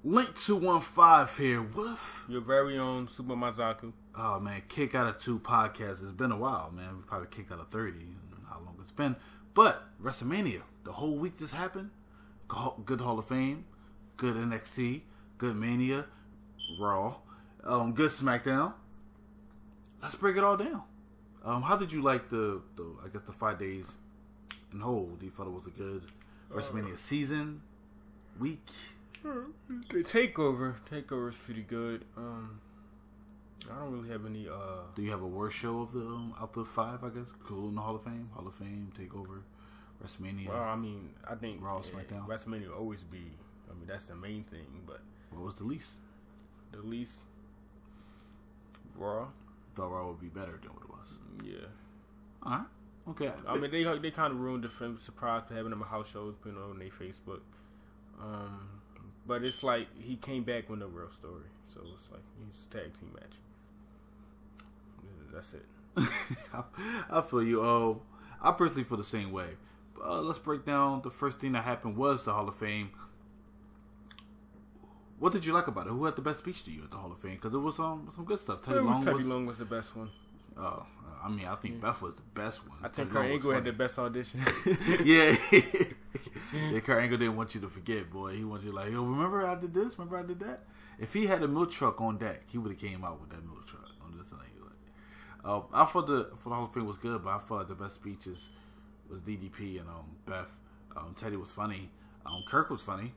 Link 215 here with your very own Super Mazaku. Oh man, Kick Out of 2 podcast. It's been a while, man. We probably kicked out of 30. How long it's been? But WrestleMania, the whole week just happened. Good Hall of Fame, good NXT, good Mania, Raw, good SmackDown. Let's break it all down. How did you like the 5 days in whole? Do you feel it was a good WrestleMania season, week? The TakeOver is pretty good. I don't really have any. Do you have a worst show of the out the 5? I guess cool in the Hall of Fame, TakeOver, WrestleMania. Well, I mean, I think Raw, SmackDown. WrestleMania will always be. I mean, that's the main thing. But what was the least? The least Raw. Thought Raw would be better than what it was. Yeah. All right. Okay. I mean, they kind of ruined the film surprise for having them house shows putting on their Facebook. But it's like he came back with no real story, so it's like he's a tag team match. That's it. I feel you. I personally feel the same way. Let's break down the first thing that happened was the Hall of Fame. What did you like about it? Who had the best speech to you at the Hall of Fame? Because there was some good stuff. Teddy Long was the best one. Oh, I mean, I think Beth was the best one. I think Kurt Angle had the best audition. Yeah. Yeah, Kurt Angle didn't want you to forget, boy. He wants you like, yo, remember I did this? Remember I did that? If he had a milk truck on deck, he would have came out with that milk truck. I'm just telling you. I thought the Hall of Fame was good, but I felt like the best speeches was DDP and Beth. Teddy was funny. Kirk was funny.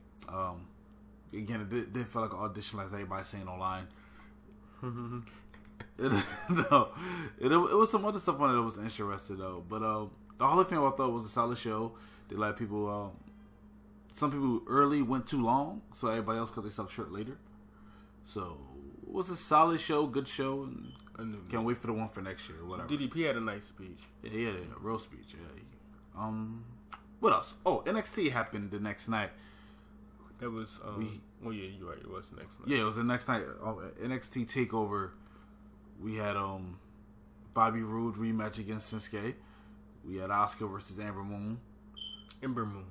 Again, it did feel like an audition, like everybody saying online. It was some other stuff on it that was interesting though. But the Hall of Fame I thought was a solid show. They let people. Some people early went too long, so everybody else cut themselves short later. So it was a solid show, good show, and can't wait for the one for next year or whatever. DDP had a nice speech. Yeah, a real speech. Yeah. What else? Oh, NXT happened the next night. That was. Yeah, you're right. It was the next night. Yeah, it was the next night. NXT TakeOver. We had Bobby Roode rematch against Shinsuke. We had Asuka versus Ember Moon. Ember Moon.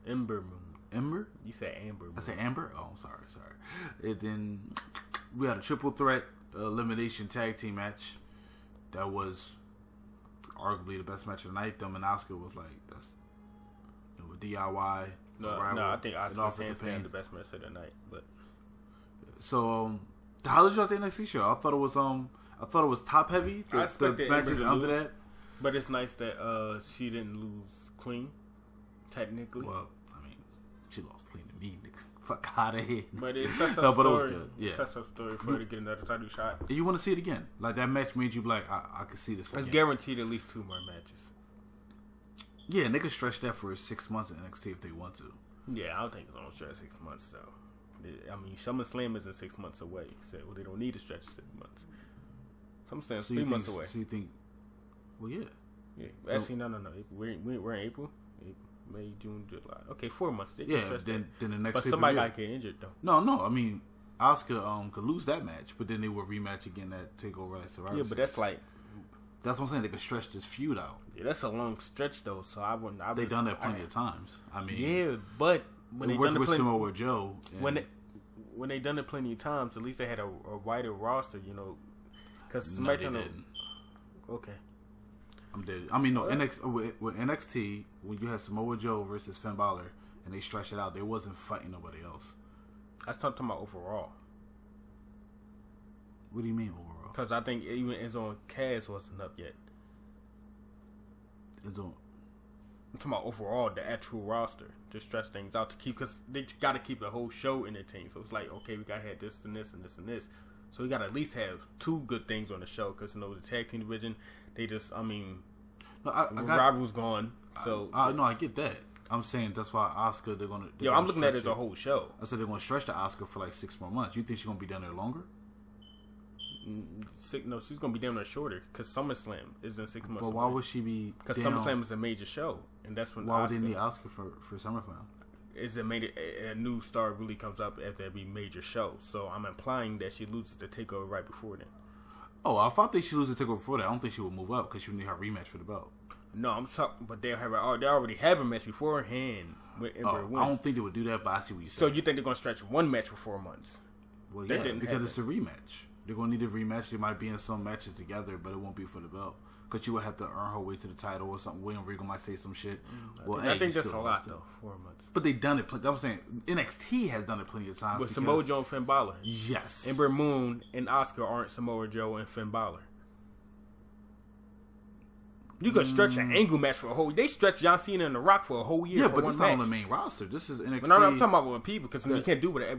Ember Moon. Ember? You said Amber Moon. I said Amber? Oh, sorry. And then we had a triple threat elimination tag team match. That was arguably the best match of the night. Them and Asuka was like, that's DIY. No, I think Asuka's hands down the best match of the night. But so, how did you like the NXT show? I thought it was top heavy. I expected Amber to under lose, that. But it's nice that she didn't lose clean. Technically, well, I mean, she lost clean to me, nigga. Fuck out of here. But it sets up but story. It was good. Yeah. It sets up story for her to get another title shot. You want to see it again? Like that match made you like, I could see this. It's again. guaranteed at least 2 more matches. Yeah, and they could stretch that for 6 months in NXT if they want to. Yeah, I don't think it's gonna stretch 6 months though. I mean, SummerSlam isn't 6 months away, so they don't need to stretch 6 months. SummerSlam's 3 months away. So you think? Well, yeah. Yeah, actually, no. We're in April. May, June, July. Okay, 4 months. Then the next. But somebody got get injured though. No. I mean, Asuka could lose that match, but then they will rematch again at TakeOver at Survivor. Yeah, but that's like. That's what I'm saying. They could stretch this feud out. Yeah, that's a long stretch though. So I wouldn't. They've done that plenty of times. I mean. Yeah, but when they worked done with Samoa Joe. When they done it plenty of times, at least they had a wider roster. You know, because no, they didn't. Okay. I'm dead. I mean, no. With NXT, when you had Samoa Joe versus Finn Balor, and they stretched it out, they wasn't fighting nobody else. I was talking about overall. What do you mean overall? Because I think even Enzo and Cass wasn't up yet. I'm talking about overall, the actual roster to stretch things out to keep, because they got to keep the whole show entertained. So it's like, okay, we got to have this and this and this and this. So we got to at least have 2 good things on the show, because the tag team division, they just, Robert's gone. So no, I get that. I'm saying that's why Asuka, they're gonna. I'm looking at it as a whole show. I said they're gonna stretch the Asuka for like 6 more months. You think she's gonna be down there longer? No, she's gonna be down there shorter because SummerSlam is in 6 months. But why would she be? Because SummerSlam is a major show, and that's when. Why would they need Asuka for SummerSlam? Is a new star really comes up after every major show? So I'm implying that she loses the TakeOver right before then. Oh, I thought she lose the TakeOver before that. I don't think she would move up because she would need her rematch for the belt. No, I'm talking, but they already have a match beforehand with Ember wins. I don't think they would do that, but I see what you're saying. So you think they're gonna stretch one match for 4 months? Well, yeah, because it's a rematch. They're gonna need a rematch. They might be in some matches together, but it won't be for the belt. Because you would have to earn her way to the title or something. William Regal might say some shit. I think that's a lot, though. 4 months. But they've done it. I'm saying NXT has done it plenty of times. With Samoa Joe and Finn Balor. Yes. Ember Moon and Asuka aren't Samoa Joe and Finn Balor. You could stretch an angle match for a whole... They stretched John Cena and The Rock for a whole year for one match. Yeah, but it's not on the main roster. This is NXT. No, I'm talking about with people, because you can't do it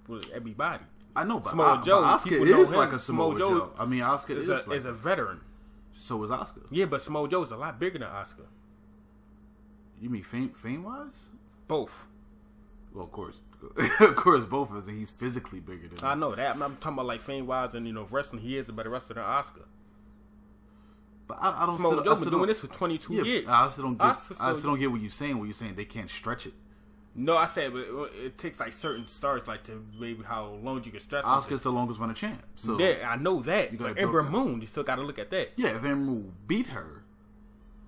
with everybody. I know, but Samoa Joe, Asuka is like a Samoa Joe. I mean, Asuka is a veteran. So is Asuka. Yeah, but Samoa Joe is a lot bigger than Asuka. You mean fame-wise? Both. Well, of course. Of course, both of us. He's physically bigger than I know that. I'm talking about like fame-wise and, wrestling. He is a better wrestler than Asuka. But I don't... Samoa Joe been doing this for 22 years. I still don't get what you're saying. What you're saying, they can't stretch it. No, I said it takes like certain stars, like to maybe how long you can stretch. Asuka's the longest running champ. So yeah, I know that. But Ember Moon, you still got to look at that. Yeah, if Ember Moon beat her.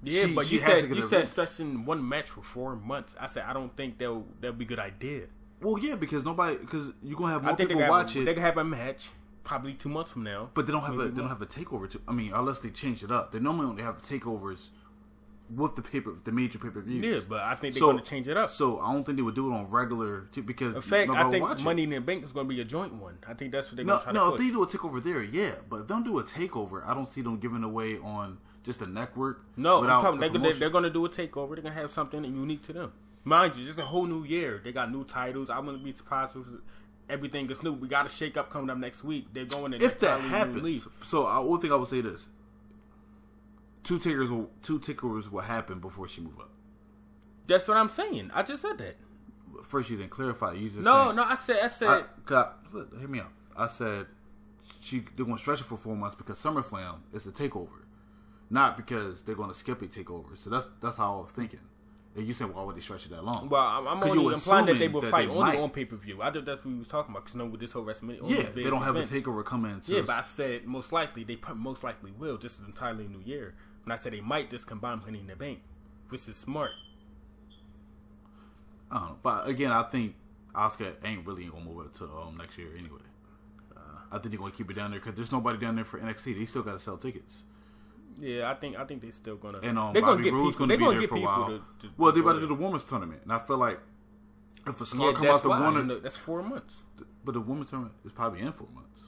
Yeah, but you said stretching one match for 4 months. I said I don't think that'll be a good idea. Well, yeah, because you're gonna have more people watch it. They can have a match probably 2 months from now. But they don't have a takeover. Unless they change it up. They normally only have takeovers with the major pay-per-views. Yeah, but I think they're going to change it up. So I don't think they would do it on regular because in fact, I think Money in the Bank is going to be a joint one. I think that's what they're going to try to push. No, if they do a takeover there, yeah. But if they don't do a takeover, I don't see them giving away on just a network. No, I'm talking they're going to do a takeover. They're going to have something unique to them. Mind you, it's a whole new year. They got new titles. I wouldn't be surprised if everything is new. We got a shake-up coming up next week. They're going to... If that happens. So one thing I would say this. Two takeovers will happen before she move up. That's what I'm saying. I just said that. First, you didn't clarify. You just I said. Hear me out. I said they're going to stretch it for 4 months because SummerSlam is a takeover, not because they're going to skip a takeover. So that's how I was thinking. And you said, why would they stretch it that long? Well, I'm only implying that they will fight only on pay-per-view. I thought that's what we was talking about. Because with this whole WrestleMania, they don't have a takeover coming. Yeah, but I said most likely will. This is an entirely new year. And I said they might just combine Money in the Bank, which is smart. I don't know. But again, I think Asuka ain't really going to move it to next year anyway. I think they're going to keep it down there because there's nobody down there for NXT. They still got to sell tickets. Yeah, I think they're still going to. And Bobby Roode's going to be there for a while. Well, they're about to do the women's tournament. And I feel like if a star come out the women's... That's 4 months. But the women's tournament is probably in 4 months.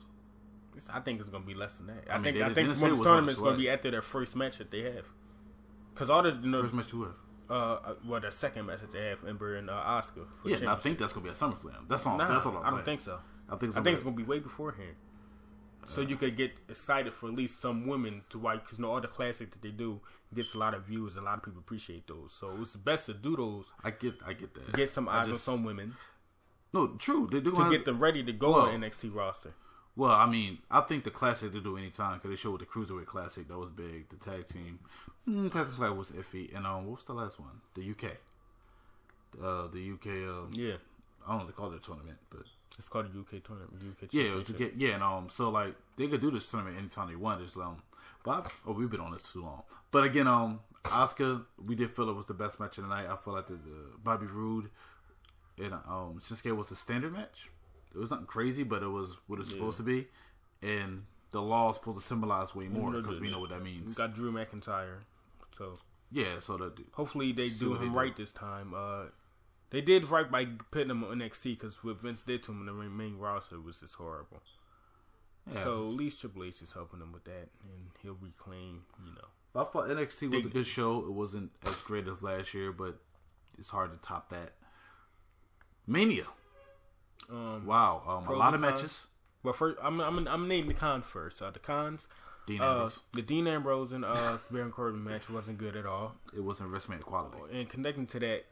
I think it's going to be less than that. I think the women's tournament is going to be after their first match that they have. Because all the first match who have? The second match that they have, Ember and Asuka. Yeah, and I think that's going to be at SummerSlam. That's all. That's all I'm saying. I don't think so. I think it's going to be way beforehand. So you could get excited for at least some women to watch, because all the classics that they do gets a lot of views. A lot of people appreciate those. So it's best to do those. I get that. Get some eyes on some women. No, true. They do to get them ready to go on NXT roster. Well, I mean, I think the classic they do anytime because they showed the Cruiserweight Classic that was big. The tag team, tag team was iffy. And what was the last one? The UK. The UK. Yeah. I don't know what they call it a tournament, but it's called the UK tournament. And so like they could do this tournament anytime they want. Just we've been on this too long. But again, Asuka, we did feel it was the best match of the night. I feel like the Bobby Roode and Shinsuke was a standard match. It was nothing crazy, but it was what it's supposed to be. And the law is supposed to symbolize way more because we know what that means. We got Drew McIntyre, so yeah. So that hopefully they do him right this time. They did right by putting him on NXT because what Vince did to him in the main roster was just horrible. Yeah, so at least Triple H is helping him with that, and he'll reclaim, I thought NXT was a good show. it wasn't as great as last year, but it's hard to top that. Mania. Wow, a lot of matches. Well, first, I'm naming the cons first. The cons. Dean Ambrose. The Dean Ambrose and Baron Corbin match wasn't good at all. It wasn't WrestleMania quality. And connecting to that,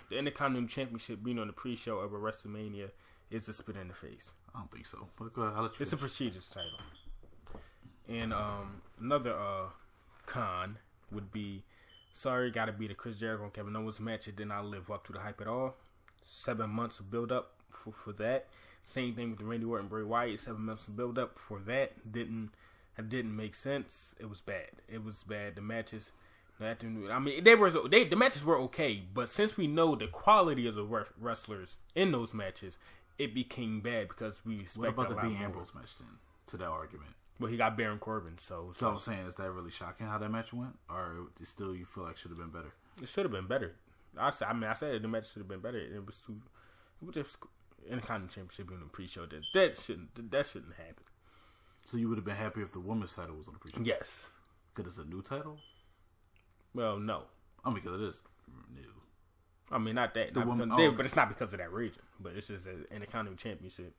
the Intercontinental Championship being on the pre-show of a WrestleMania is a spit in the face. I don't think so. But go ahead, I'll let you it's a prestigious title. And another con would be, sorry, got to be the Chris Jericho and Kevin Owens match. It did not live up to the hype at all. 7 months of build up for that. Same thing with the Randy Orton, Bray Wyatt. 7 months of build up for that. Didn't make sense. It was bad. The matches I mean, the matches were okay, but since we know the quality of the wrestlers in those matches, it became bad because we expect. What about the Dean Ambrose match then? To that argument, well, he got Baron Corbin, so I'm saying, is that really shocking how that match went, or still you feel like should have been better? It should have been better. I said the match should have been better. It was just Intercontinental Championship in the pre-show. That shouldn't happen. So you would have been happy if the women's title was on the pre-show? Yes. Because it's a new title? Well, no. I mean, because it is new. I mean, not that. But it's not because of that reason. But it's just an Intercontinental Championship,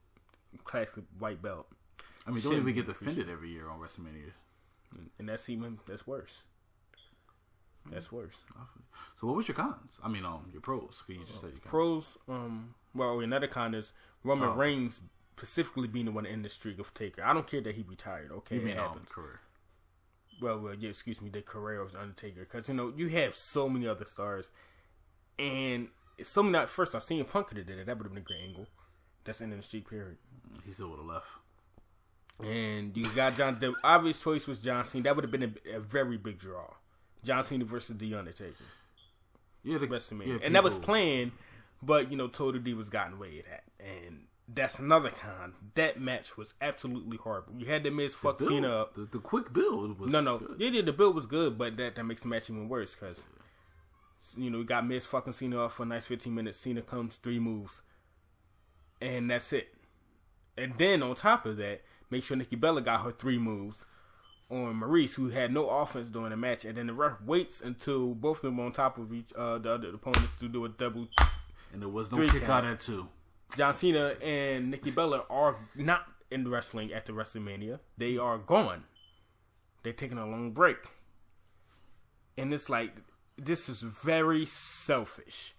classic white belt. I mean, don't even get defended every year on WrestleMania. And that's worse. That's worse. So what was your cons? I mean, your pros. Can you just say your cons? Pros, well, another con is Roman Reigns specifically being the one in the streak of Taker. I don't care that he retired. Okay, you mean it happens. Career. Well, yeah, excuse me, the career of the Undertaker. Because, you have so many other stars. And so many, first off, CM Punk could have did it. That would have been a great angle. That's in the streak period. He still would have left. And you got the obvious choice was John Cena. That would have been a very big draw. John Cena versus The Undertaker. Yeah, and that was planned, but, Total Divas got in the way of that. And that's another con. That match was absolutely horrible. You had the Miz fuck Cena up. The quick build was good. Yeah, the build was good, but that makes the match even worse because, we got Miz fucking Cena off for a nice 15 minutes. Cena comes 3 moves. And that's it. And then on top of that, make sure Nikki Bella got her 3 moves on Maurice, who had no offense during the match. And then the ref waits until both of them on top of the other opponents to do a double. And there was no kick out at 2. John Cena and Nikki Bella are not in wrestling at the WrestleMania. They are gone. They're taking a long break. And it's like, this is very selfish.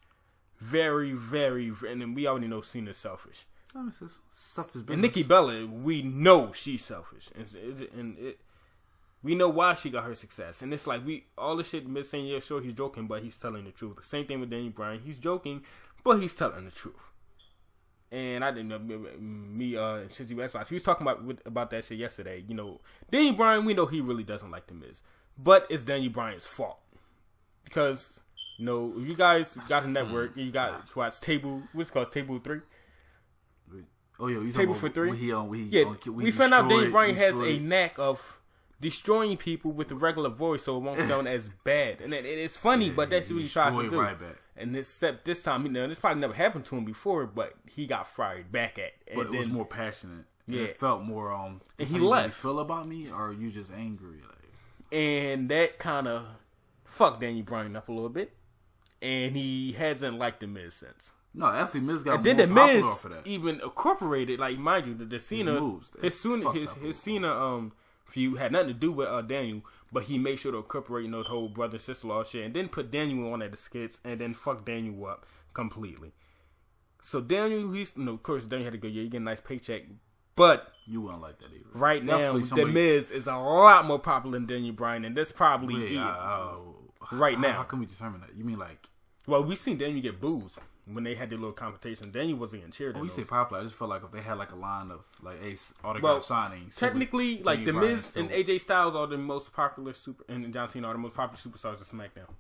Very, very, and then we already know Cena's selfish. Oh, it's just stuff is business. And Nikki Bella, we know she's selfish. We know why she got her success. And it's like, all the shit Miz saying, yeah, sure, he's joking, but he's telling the truth. Same thing with Daniel Bryan. He's joking, but he's telling the truth. And I didn't know, since you asked about, he was talking about that shit yesterday. Daniel Bryan, we know he really doesn't like the Miz. But it's Daniel Bryan's fault. Because, you guys got a network, you got to watch what's it called, Table 3? Oh, yeah, you Table for 3? We found out Daniel Bryan has a knack of destroying people with a regular voice, so it won't sound as bad. And it's funny, but that's what he tries to do. Right back. And this time, this probably never happened to him before, but he got fired back at. But it was more passionate. Yeah, it felt more. And he left. Really feel about me, or are you just angry? And that kind of fucked Daniel Bryan up a little bit, and he hasn't liked the Miz since. No, actually, Miz got and more then the popular Miz off of that. Even incorporated, like, mind you, the Cena, his Cena feud had nothing to do with Daniel, but he made sure to incorporate, the whole brother sister-in-law shit, and then put Daniel on at the skits, and then fuck Daniel up completely. So Daniel, of course, Daniel had a good year. You get a nice paycheck, but you wouldn't like that either. Right now, the Miz is a lot more popular than Daniel Bryan, and that's probably right now. How can we determine that? You mean like? Well, we seen Daniel get booed when they had their little competition. Daniel wasn't in cheer. Oh, you say popular. I just felt like if they had like a line of like autograph signings. Technically, like the Miz and AJ Styles are the most popular and John Cena are the most popular superstars of SmackDown,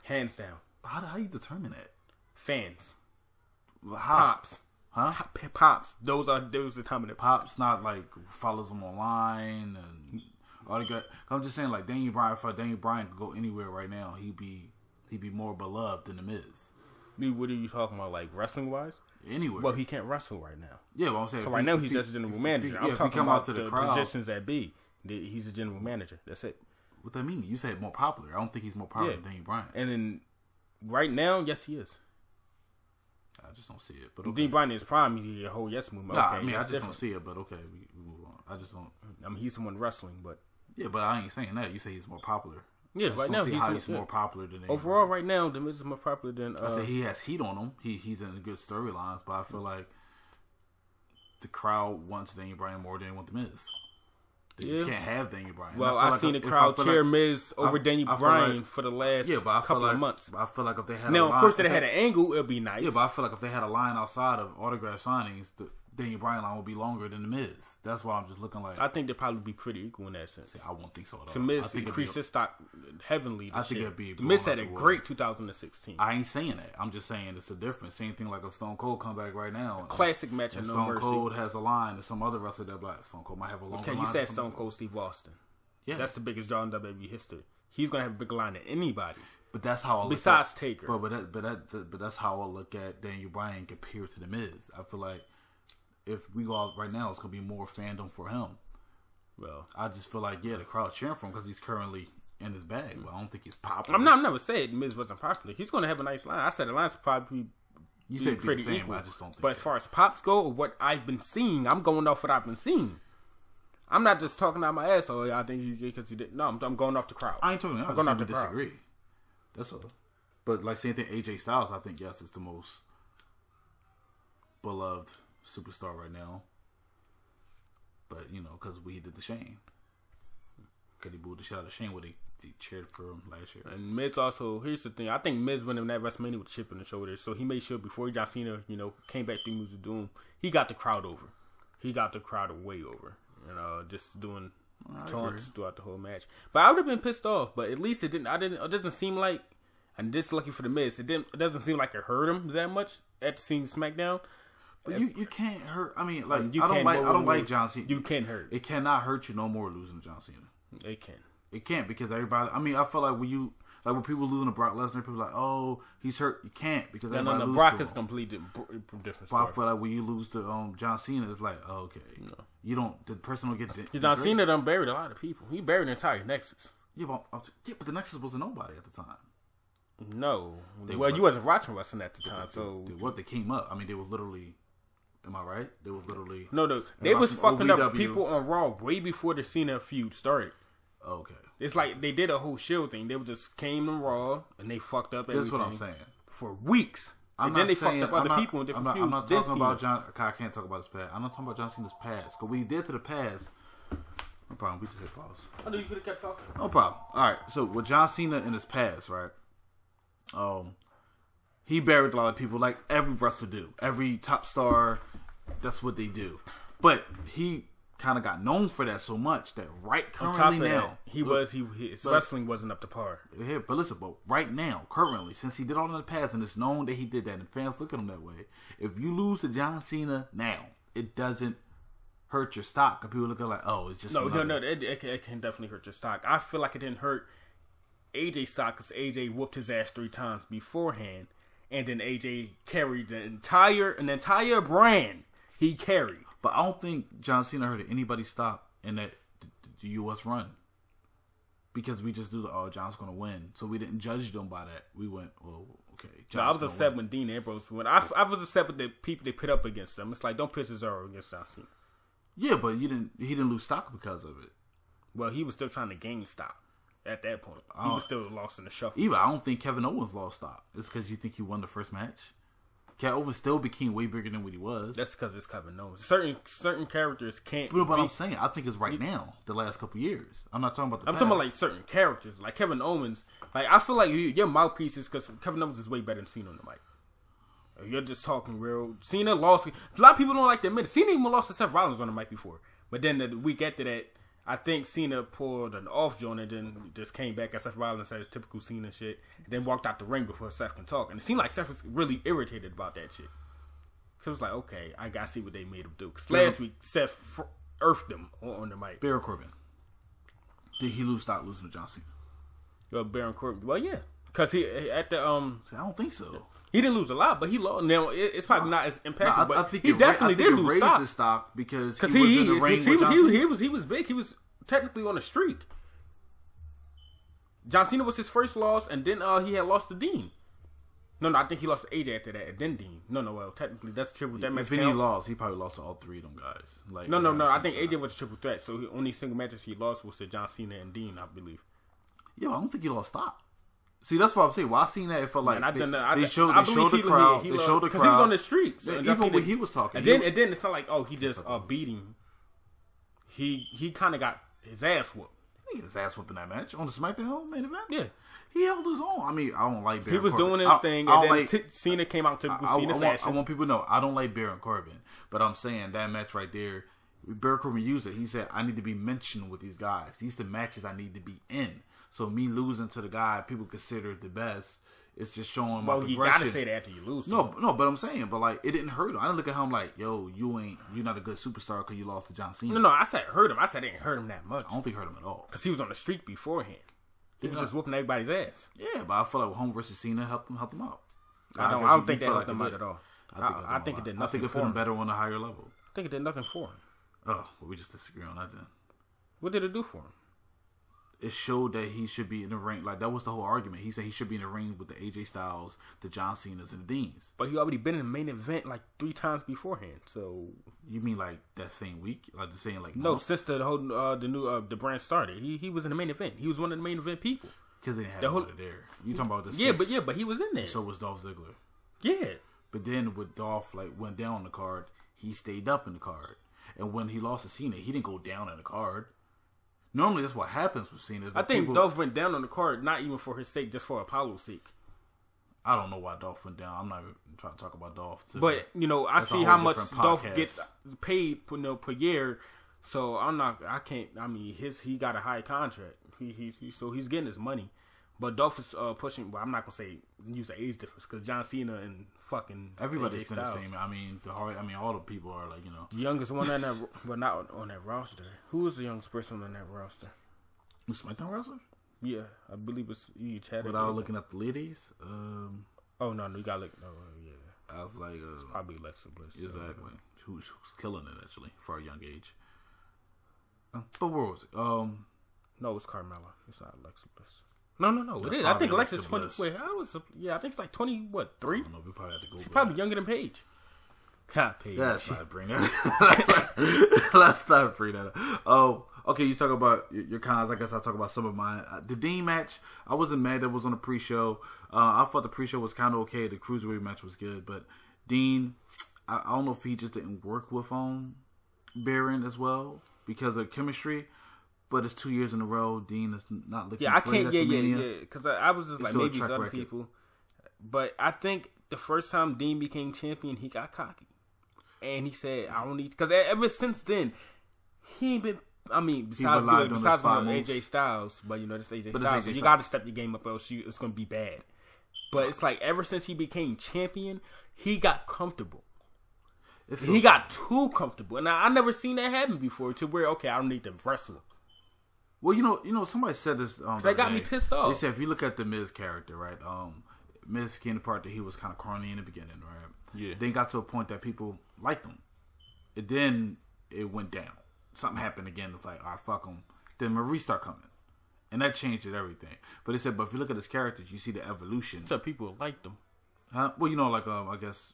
hands down. How you determine that? Fans, Pops, Pops. Those are the time of the Pops. Not like follows them online and autograph. I'm just saying like Daniel Bryan. If Daniel Bryan could go anywhere right now, he'd be more beloved than the Miz. What are you talking about, like wrestling wise? Anywhere. Well, he can't wrestle right now. Yeah, but I'm saying. So right now he's just a general manager. I'm talking about the positions at B. He's a general manager. That's it. What that mean? You said more popular. I don't think he's more popular than Daniel Bryan. And then right now, yes, he is. I just don't see it. But okay. Daniel Bryan is prime. He did a whole yes movement. Nah, I just don't see it. But okay, we move on. I just don't. I mean, he's someone wrestling, but yeah, but I ain't saying that. You say he's more popular. Yeah, right now he's more popular than overall. Right now, the Miz is more popular than. I say he has heat on him. He's in good storylines, but I feel like the crowd wants Daniel Bryan more than they want the Miz. They just can't have Daniel Bryan. Well, I've seen the crowd cheer Miz over Daniel Bryan for the last couple of months. I feel like if they had of course, if they had an angle, it'd be nice. Yeah, but I feel like if they had a line outside of autograph signings, Daniel Bryan line will be longer than the Miz. That's why I'm just looking like. I think they'd probably be pretty equal in that sense. See, I won't think so at all. To Miz increased his stock heavily. I think it'd be. The Miz had a great 2016. I ain't saying that. I'm just saying it's a difference. Same thing like a Stone Cold comeback right now. Classic match and Stone Cold has a line, and some other wrestler that like Stone Cold might have a longer line. Okay, you said Stone Cold Steve Austin. Yeah, that's the biggest draw in WWE history. He's gonna have a bigger line than anybody. But that's how I besides Taker. But that's how I look at Daniel Bryan compared to the Miz. I feel like if we go out right now, it's gonna be more fandom for him. Well, I just feel like the crowd's cheering for him because he's currently in his bag. But I don't think he's popular. I'm never saying Miz wasn't popular. He's gonna have a nice line. I said the line's probably pretty equal. I just don't think. But as far as pops go, or what I've been seeing, I'm going off what I've been seeing. I'm not just talking out my ass. Oh, I think he because he didn't. No, I'm going off the crowd. I ain't talking. I'm going off the crowd. Disagree. That's all. But like same thing, AJ Styles, I think yes, is the most beloved superstar right now. But because we did the Shane, because he booed the shit out of Shane when they cheered for him last year. And Miz also, here's the thing, I think Miz went in that WrestleMania with a chip in the shoulder, so he made sure before John Cena, came back to Moves of Doom, he got the crowd over. He got the crowd way over. Just doing taunts throughout the whole match. But I would have been pissed off. But at least it didn't. It doesn't seem like. And this is lucky for the Miz. It doesn't seem like it hurt him that much at seeing SmackDown. But you can't hurt. I mean, like I don't like John Cena. You can't hurt. It cannot hurt you no more losing to John Cena. It can. It can't because everybody. I mean, I feel like when people losing to Brock Lesnar, people are like, oh, he's hurt. You can't because everybody loses. Brock is completely different. But I feel like when you lose to John Cena, it's like, oh, okay, you don't. The person don't get the. John Cena done buried a lot of people. He buried the entire Nexus. Yeah, but the Nexus wasn't nobody at the time. No, you wasn't watching wrestling at the time, so they came up. I mean, they was literally. Am I right? They was literally they was fucking up people on Raw way before the Cena feud started. Okay. It's like they did a whole Shield thing. They just came to Raw and they fucked up everything. That's what I'm saying. For weeks. And then they fucked up other people in different feuds. I'm not talking about John. I can't talk about his past. I'm not talking about John Cena's past. Because what he did to the past. No problem. We just hit pause. I know you could have kept talking. No problem. All right. So with John Cena in his past, right? He buried a lot of people, like every wrestler do. Every top star, that's what they do. But he kind of got known for that so much that currently now his wrestling wasn't up to par. Yeah, but listen, right now, currently, since he did all in the past and it's known that he did that and fans look at him that way, if you lose to John Cena now, it doesn't hurt your stock. Because people look at it like, oh, it's just no, it can definitely hurt your stock. I feel like it didn't hurt AJ's stock because AJ whooped his ass 3 times beforehand, and then AJ carried an entire brand. He carried. But I don't think John Cena hurt anybody's stock in that the U.S. run. Because we just do John's going to win. So we didn't judge them by that. We went, well, okay. I was upset when Dean Ambrose went. I was upset with the people they put up against them. It's like, don't piss Cesaro against John Cena. Yeah, but he didn't lose stock because of it. Well, he was still trying to gain stock at that point. He was still lost in the shuffle. Even I don't think Kevin Owens lost stock. It's because you think he won the first match. Kevin Owens still became way bigger than what he was. That's because it's Kevin Owens. Certain characters can't. But I'm saying, I think it's right now. The last couple years. I'm not talking about the past. Talking about like certain characters, like Kevin Owens. Like I feel like your mouthpiece is because Kevin Owens is way better than Cena on the mic. You're just talking real. Cena lost. A lot of people don't like to admit it. Cena even lost to Seth Rollins on the mic before. But then the week after that, I think Cena pulled an off joint and then just came back as Seth Rollins said his typical Cena shit. And then walked out the ring before Seth can talk. And it seemed like Seth was really irritated about that shit. Cause it was like, okay, I gotta see what they made him do. Cause last week Seth earthed him on the mic. Baron Corbin. Did he losing to John Cena? Well, Baron Corbin. Well, yeah. Cause he at the I don't think so. He didn't lose a lot, but he lost. Now it's probably not as impactful. But I think he definitely did lose stock because he was in the ring with John Cena. He was big. He was technically on a streak. John Cena was his first loss, and then he had lost to Dean. No, I think he lost to AJ after that, and then Dean. No, well, technically that's triple. That match. If he lost, he probably lost to all 3 of them guys. Like no. I think AJ was a triple threat. So the only single matches he lost was to John Cena and Dean, I believe. Yeah, I don't think he lost stock. See, that's what I'm saying. Well, I seen that it felt like they showed the crowd. They showed the crowd because he was on the streak. So even when he was talking, and then it's not like he just beat him. He kind of got his ass whooped. didn't get his ass whooped in that match on the SmackDown main event. Yeah. He held his own. I mean, I don't like Baron He was Corbin. doing his thing, and then Cena came out to Cena fashion. I want people to know, I don't like Baron Corbin, but I'm saying that match right there, Baron Corbin used it. He said, I need to be mentioned with these guys. These are the matches I need to be in. So me losing to the guy people consider the best, it's just showing my progression. Well, you gotta say that after you lose. No, but I'm saying, but like, it didn't hurt him. I didn't look at him like, yo, you're not a good superstar because you lost to John Cena. No, I said it hurt him. I said it didn't hurt him that much. I don't think it hurt him at all. Because he was on the streak beforehand. He was just whooping everybody's ass. Yeah, but I feel like home versus Cena helped him out. I don't think that helped him out at all. I think it did nothing for him. I think it put him better on a higher level. I think it did nothing for him. Oh, well, we just disagree on that then. What did it do for him? It showed that he should be in the ring. Like, that was the whole argument. He said he should be in the ring with the AJ Styles, the John Cenas, and the Deans. But he already been in the main event like 3 times beforehand. So you mean like that same week? Like the same like no, month? since the whole the brand started, he was in the main event. He was one of the main event people. Because they didn't have him there. You talking about the but he was in there. So was Dolph Ziggler. Yeah, but then with Dolph went down on the card, he stayed up in the card, and when he lost to Cena, he didn't go down in the card. Normally, that's what happens with Cena. I think Dolph went down on the card, not even for his sake, just for Apollo's sake. I don't know why Dolph went down. I'm not even trying to talk about Dolph. But, I see how much Dolph gets paid per year. So, he got a high contract. So he's getting his money. But Dolph is pushing, well, I'm not going to say use the age difference because John Cena and fucking everybody's been the same. I mean, all the people are like, The youngest one on that, well, not on that roster. Who is the youngest person on that roster? The SmackDown wrestler? Yeah, I believe it's Chad. Without looking at the ladies? Oh, no, you got to look. Oh, yeah. I was like, it's probably Alexa Bliss. Exactly. Who's killing it, actually, for a young age. But where was it? No, it's Carmella. It's not Alexa Bliss. No, it is. I think Alexa's 20. Wait, I think it's like 20, what, 3? I don't know. We probably have to go. She's probably younger than Paige. Paige. Let's not bring that. Let's not bring that up. Okay, you talk about your cons. I guess I'll talk about some of mine. The Dean match, I wasn't mad that was on the pre-show. I thought the pre-show was kind of okay. The Cruiserweight match was good. But Dean, I don't know if he just didn't work with Baron as well because of chemistry. But it's 2 years in a row. Dean is not looking. Yeah, I can't. Yeah. Because I was just like maybe it's other people. But I think the first time Dean became champion, he got cocky, and he said, "I don't need." Because ever since then, he ain't been. I mean, besides AJ Styles, but this AJ Styles, you got to step your game up, else it's going to be bad. But it's like ever since he became champion, he got comfortable. He got too comfortable, and I never seen that happen before. To where I don't need to wrestle. Well, somebody said this. That got me pissed off. They said if you look at the Miz character, right? Miz came the part that he was kind of corny in the beginning, right? Yeah. Then got to a point that people liked him. And then it went down. Something happened again. It's like, all right, fuck him. Then Maurice started coming. And that changed everything. But they said, but if you look at his characters, you see the evolution. So people liked him. Huh? Well, I guess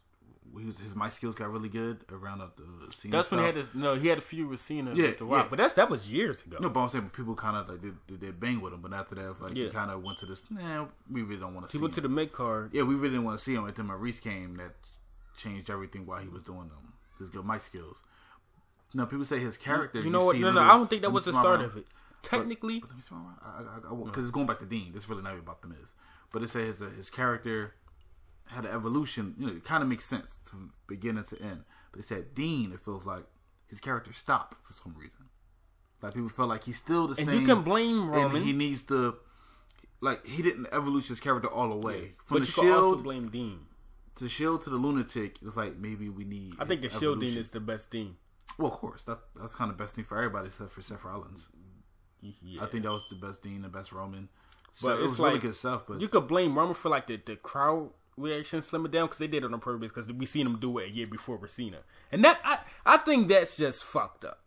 his mic skills got really good around the Cena. That's when he had a few with Cena. Yeah. But that was years ago. No, but I'm saying people kind of like they bang with him, but after that, it's like he kind of went to this. We really don't want to see him. He went to the mid card. Yeah, we really didn't want to see him. Until Maurice came, that changed everything while he was doing his good mic skills. No, people say his character. You know what? No, I don't think that was the start of it. Technically, but let me smell around. Because it's going back to Dean. This is really not about the Miz. But it says his character had an evolution. It kind of makes sense to beginning to end. But it said Dean, it feels like his character stopped for some reason. Like people felt like he's still the same. And you can blame Roman. And he needs to, he didn't evolution his character all the way. Yeah. From but the you can also blame Dean. To the Shield to the Lunatic, it's like maybe we need. I think the Shield Dean is the best Dean. Well, of course, that's kind of the best thing for everybody except for Seth Rollins. Yeah. I think that was the best Dean, the best Roman. So but it was really good stuff. But you could blame Roman for the crowd reaction slim it down because they did it on purpose because we seen him do it a year before with Cena, and that I think that's just fucked up.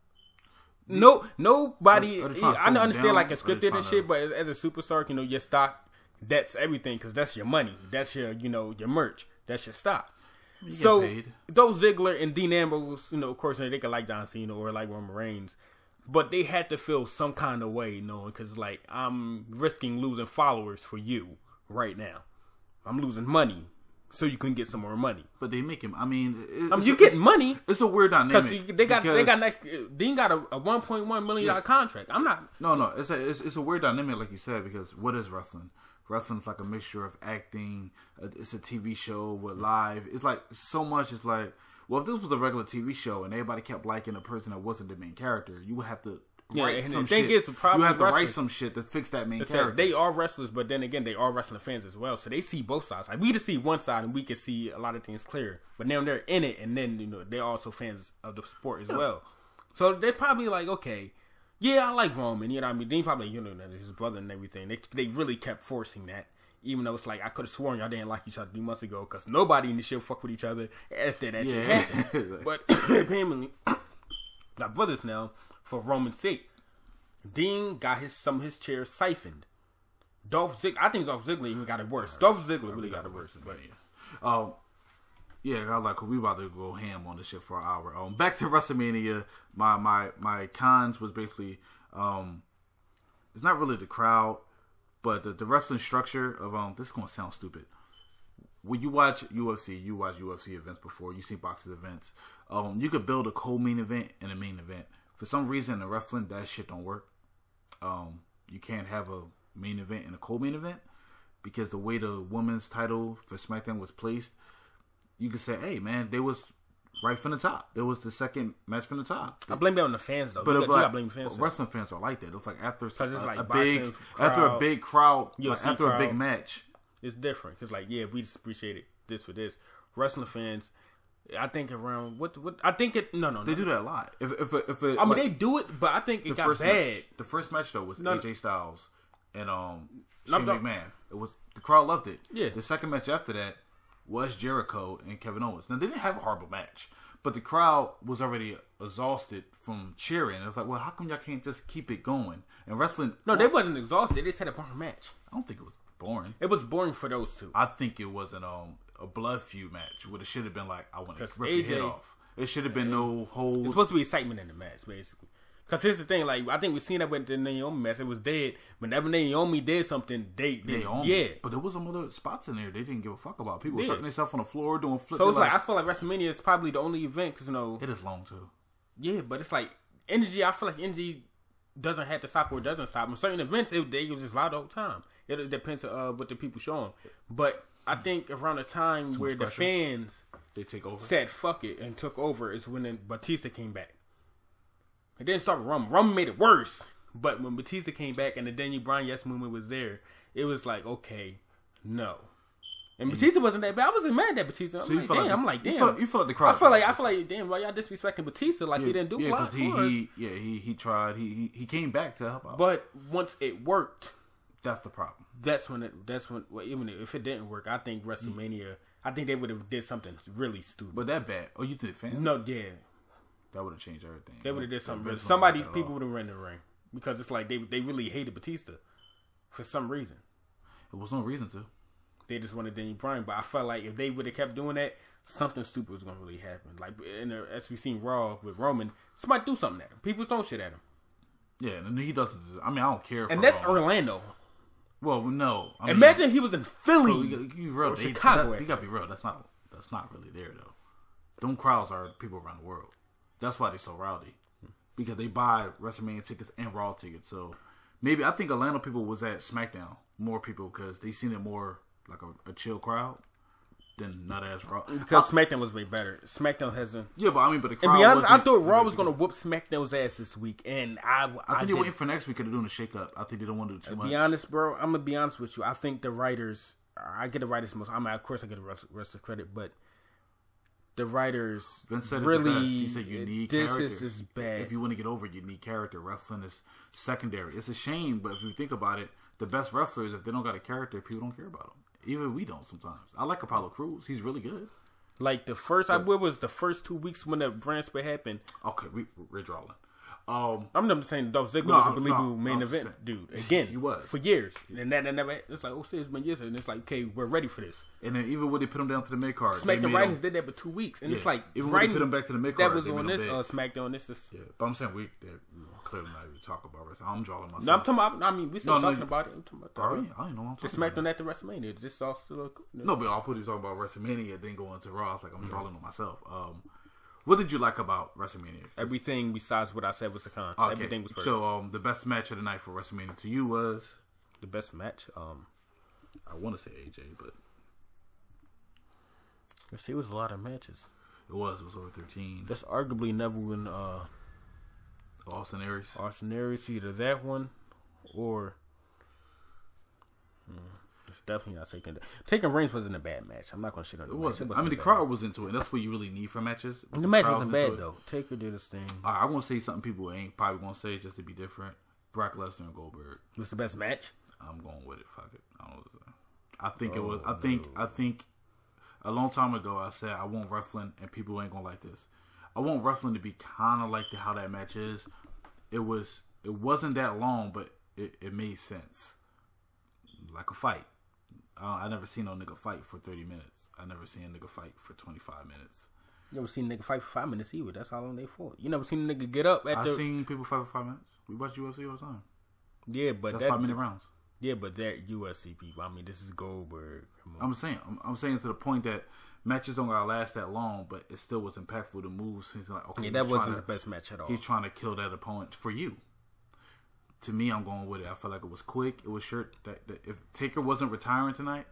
Nobody. I understand a scripted and shit, but as a superstar, your stock, that's everything because that's your money, that's your your merch, that's your stock. So those Ziggler and Dean Ambrose, of course, they could like John Cena or like Roman Reigns, but they had to feel some kind of way, knowing because I'm risking losing followers for you right now. I'm losing money, so you can get some more money. But they make him. I mean, you getting money. It's a weird dynamic because they got next. Dean got a $1.1 million contract. I'm not. No. It's a weird dynamic, like you said, because what is wrestling? Wrestling's like a mixture of acting. It's a TV show with live. It's like so much. It's like, well, if this was a regular TV show and everybody kept liking a person that wasn't the main character, you would have to. Write some shit. You have to write some shit to fix that main character. They are wrestlers, but then again, they are wrestling fans as well. So they see both sides. Like we just see one side, and we can see a lot of things clear. But now they're in it, and then they're also fans of the sport as well. So they're probably like, okay, yeah, I like Roman. You know what I mean? Dean probably his brother and everything. They really kept forcing that, even though it's like I could have sworn y'all didn't like each other 3 months ago because nobody in the show fuck with each other after that shit happened. But apparently, got brothers now for Roman's sake. Dean got some of his chairs siphoned. I think Dolph Ziggler even got it worse. Dolph Ziggler really got it worse. But yeah, like we about to go ham on this shit for an hour. Back to WrestleMania. My cons was basically it's not really the crowd, but the wrestling structure of this is gonna sound stupid. When you watch UFC, you watch UFC events before. You see boxing events. You could build a co-main event and a main event. For some reason, in wrestling, that shit don't work. You can't have a main event and a co-main event because the way the women's title for SmackDown was placed, you could say, hey, man, they was right from the top. There was the second match from the top. I blame that on the fans, though. But you got blame fans. Wrestling fans are like that. It's like after it's like a big crowd, after a big match. It's different. Because, like, yeah, we just appreciated this for this. Wrestling fans... I think around what I think it no they do that a lot. If I mean they do it, but I think it got bad. The first match though was AJ Styles and Shane McMahon. It was the crowd loved it. Yeah. The second match after that was Jericho and Kevin Owens. Now they didn't have a horrible match, but the crowd was already exhausted from cheering. It was like, well, how come y'all can't just keep it going? And wrestling, they wasn't exhausted. They just had a boring match. I don't think it was boring. It was boring for those two. I think it was a blood feud match where it should have been like, I want to rip your head off. It should have been no holds. It's supposed to be excitement in the match, basically. Because here's the thing, like, I think we've seen that with the Naomi match. It was dead. Whenever Naomi did something, yeah. But there was some other spots in there they didn't give a fuck about. People sucking themselves on the floor, doing flips. So it's like, I feel like WrestleMania is probably the only event, because, it is long, too. Yeah, but it's like, energy, I feel like energy doesn't have to stop or doesn't stop. In certain events, they was just loud the whole time. It depends on what the people show them. But I think around the time where the fans they take over, said fuck it and took over is when Batista came back. It didn't start with Roman. Roman made it worse. But when Batista came back and the Daniel Bryan yes movement was there, it was like, okay, no. And Batista wasn't that bad. I wasn't mad at Batista. I'm like, damn. You feel like the crowd. I feel like, damn, why y'all disrespecting Batista like he didn't do a lot for us? He tried. He came back to help out. But once it worked, that's the problem. Even if it didn't work, I think WrestleMania, I think they would have did something really stupid. But that bad? Oh, you think fans? No, yeah. That would have changed everything. They would have did something. People would have ran the ring because it's like they really hated Batista for some reason. There was no reason to. They just wanted Daniel Bryan, but I felt like if they would have kept doing that, something stupid was gonna really happen. Like as we seen Raw with Roman, somebody do something at him. People throw shit at him. Yeah, and he doesn't. I mean, I don't care. And that's Orlando. Well, no. Imagine if he was in Philly or Chicago. You gotta be real. That's not really there though. Them crowds are people around the world. That's why they're so rowdy, because they buy WrestleMania tickets and Raw tickets. So maybe I think Atlanta people was at SmackDown more people because they seen it more like a chill crowd than nut ass Raw. Because SmackDown was way better. SmackDown hasn't. Yeah, but I mean, but the crowd. And be honest, I thought Raw was gonna whoop SmackDown's ass this week, and I think they're waiting for next week because they're doing a shake up. I think they don't want to do too much. Be honest, bro. I'm gonna be honest with you. I think the writers. I get the writers most. Of course, I get the rest of the credit, but. The writers Vince said really. He said you need this character. is bad. If you want to get over, you need character. Wrestling is secondary. It's a shame, but if you think about it, the best wrestlers, if they don't got a character, people don't care about them. Even we don't sometimes. I like Apollo Crews. He's really good. Like the first, what was the first 2 weeks when the brand split happened? Okay, we're drawing. I'm just saying Dolph Ziggler was a believable main event dude. Again, he was for years, and that never. It's like it's been years, and it's like okay, we're ready for this. And then even when they put him down to the mid card, SmackDown writers did that for 2 weeks, and it's like even when they put him back to the mid card, that was on this SmackDown. This is but I'm saying clearly not even talking about wrestling. I'm drawing myself. No, I'm talking about. I mean, we still talking about it. I'm talking about I don't know what I'm talking about. SmackDown after WrestleMania. This all still. No, but I'll put you talking about WrestleMania, then go into Raw. It's like I'm drawing on myself. What did you like about WrestleMania? Everything besides what I said was the cons. Okay. Everything was perfect. So, the best match of the night for WrestleMania to you was the best match. I want to say AJ, but let's see, it was a lot of matches. It was over 13. That's arguably Neville and Austin Aries. Austin Aries, either that one or it's definitely not taking. Taking Reigns wasn't a bad match. I'm not gonna shit on it. It wasn't. I mean, the crowd was into it. And that's what you really need for matches. The match wasn't bad though. Taker did his thing. I want to say something people ain't probably gonna say just to be different. Brock Lesnar and Goldberg. What's the best match? I'm going with it. Fuck it. I don't know what to say. I think it was. I think a long time ago I said I want wrestling and people ain't gonna like this. I want wrestling to be kind of like how that match is. It wasn't that long, but it made sense. Like a fight. I never seen no nigga fight for 30 minutes. I never seen a nigga fight for 25 minutes. You never seen a nigga fight for 5 minutes either. That's how long they fought. You never seen a nigga get up I've seen people fight for 5 minutes. We watch UFC all the time. Yeah, but that's 5-minute rounds. Yeah, but that UFC people. I mean, this is Goldberg. I'm saying to the point that matches don't gotta last that long, but it still was impactful. The moves. He's like, okay, yeah, that wasn't the best match at all. He's trying to kill that opponent for you. To me, I'm going with it. I feel like it was quick. It was short. That if Taker wasn't retiring tonight,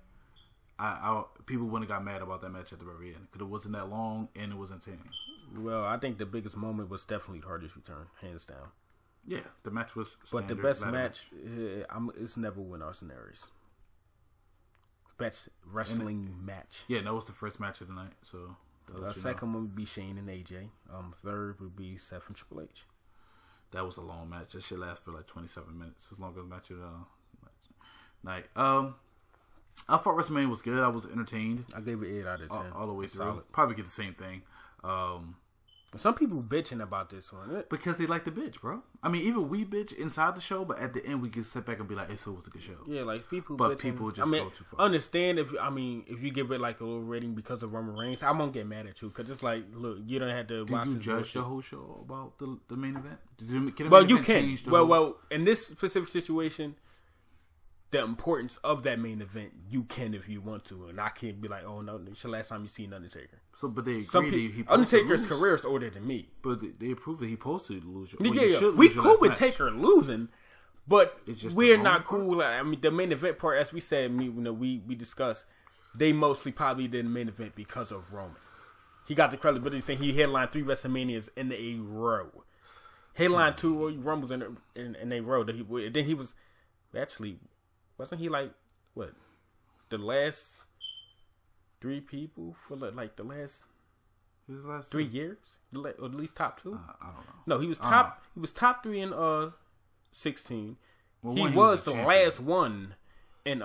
people wouldn't have got mad about that match at the very end because it wasn't that long and it was entertaining. Well, I think the biggest moment was definitely Hardy's return, hands down. Yeah, the match was standard. But the best match, it's never win Austin Aries. Best wrestling match. Yeah, that was the first match of the night. So the second one would be Shane and AJ. Third would be Seth and Triple H. That was a long match. That shit lasted for like 27 minutes. As long as the match of the night. I thought WrestleMania was good. I was entertained. I gave it 8 out of 10. All the way through. Solid. Probably get the same thing. Some people bitching about this one. Because they like the bitch, bro. I mean, even we bitch inside the show, but at the end we can sit back and be like, hey, so it was a good show. Yeah, like people but bitching. People just go too far. Understand if you give it like a little rating because of Roman Reigns, I won't get mad at you because it's like, look, you don't have to watch. Did you judge the whole show about the main event? You can. Well, in this specific situation, the importance of that main event, you can if you want to, and I can't be like, oh no, it's the last time you seen Undertaker. So, but they agree he Undertaker's career is older than me. But they approved that he posted to lose. We cool with Taker losing, but we're not cool. Like, I mean, the main event part, as we said, we discussed, they mostly probably did the main event because of Roman. He got the credibility saying he headlined 3 WrestleManias in a row. Headlined 2 Rumbles in a row. Then he was actually. Wasn't he like what the last 3 people for like the last 3 years, or at least top 2? I don't know. No, he was top. He was top 3 in 16. Well, he was the last one in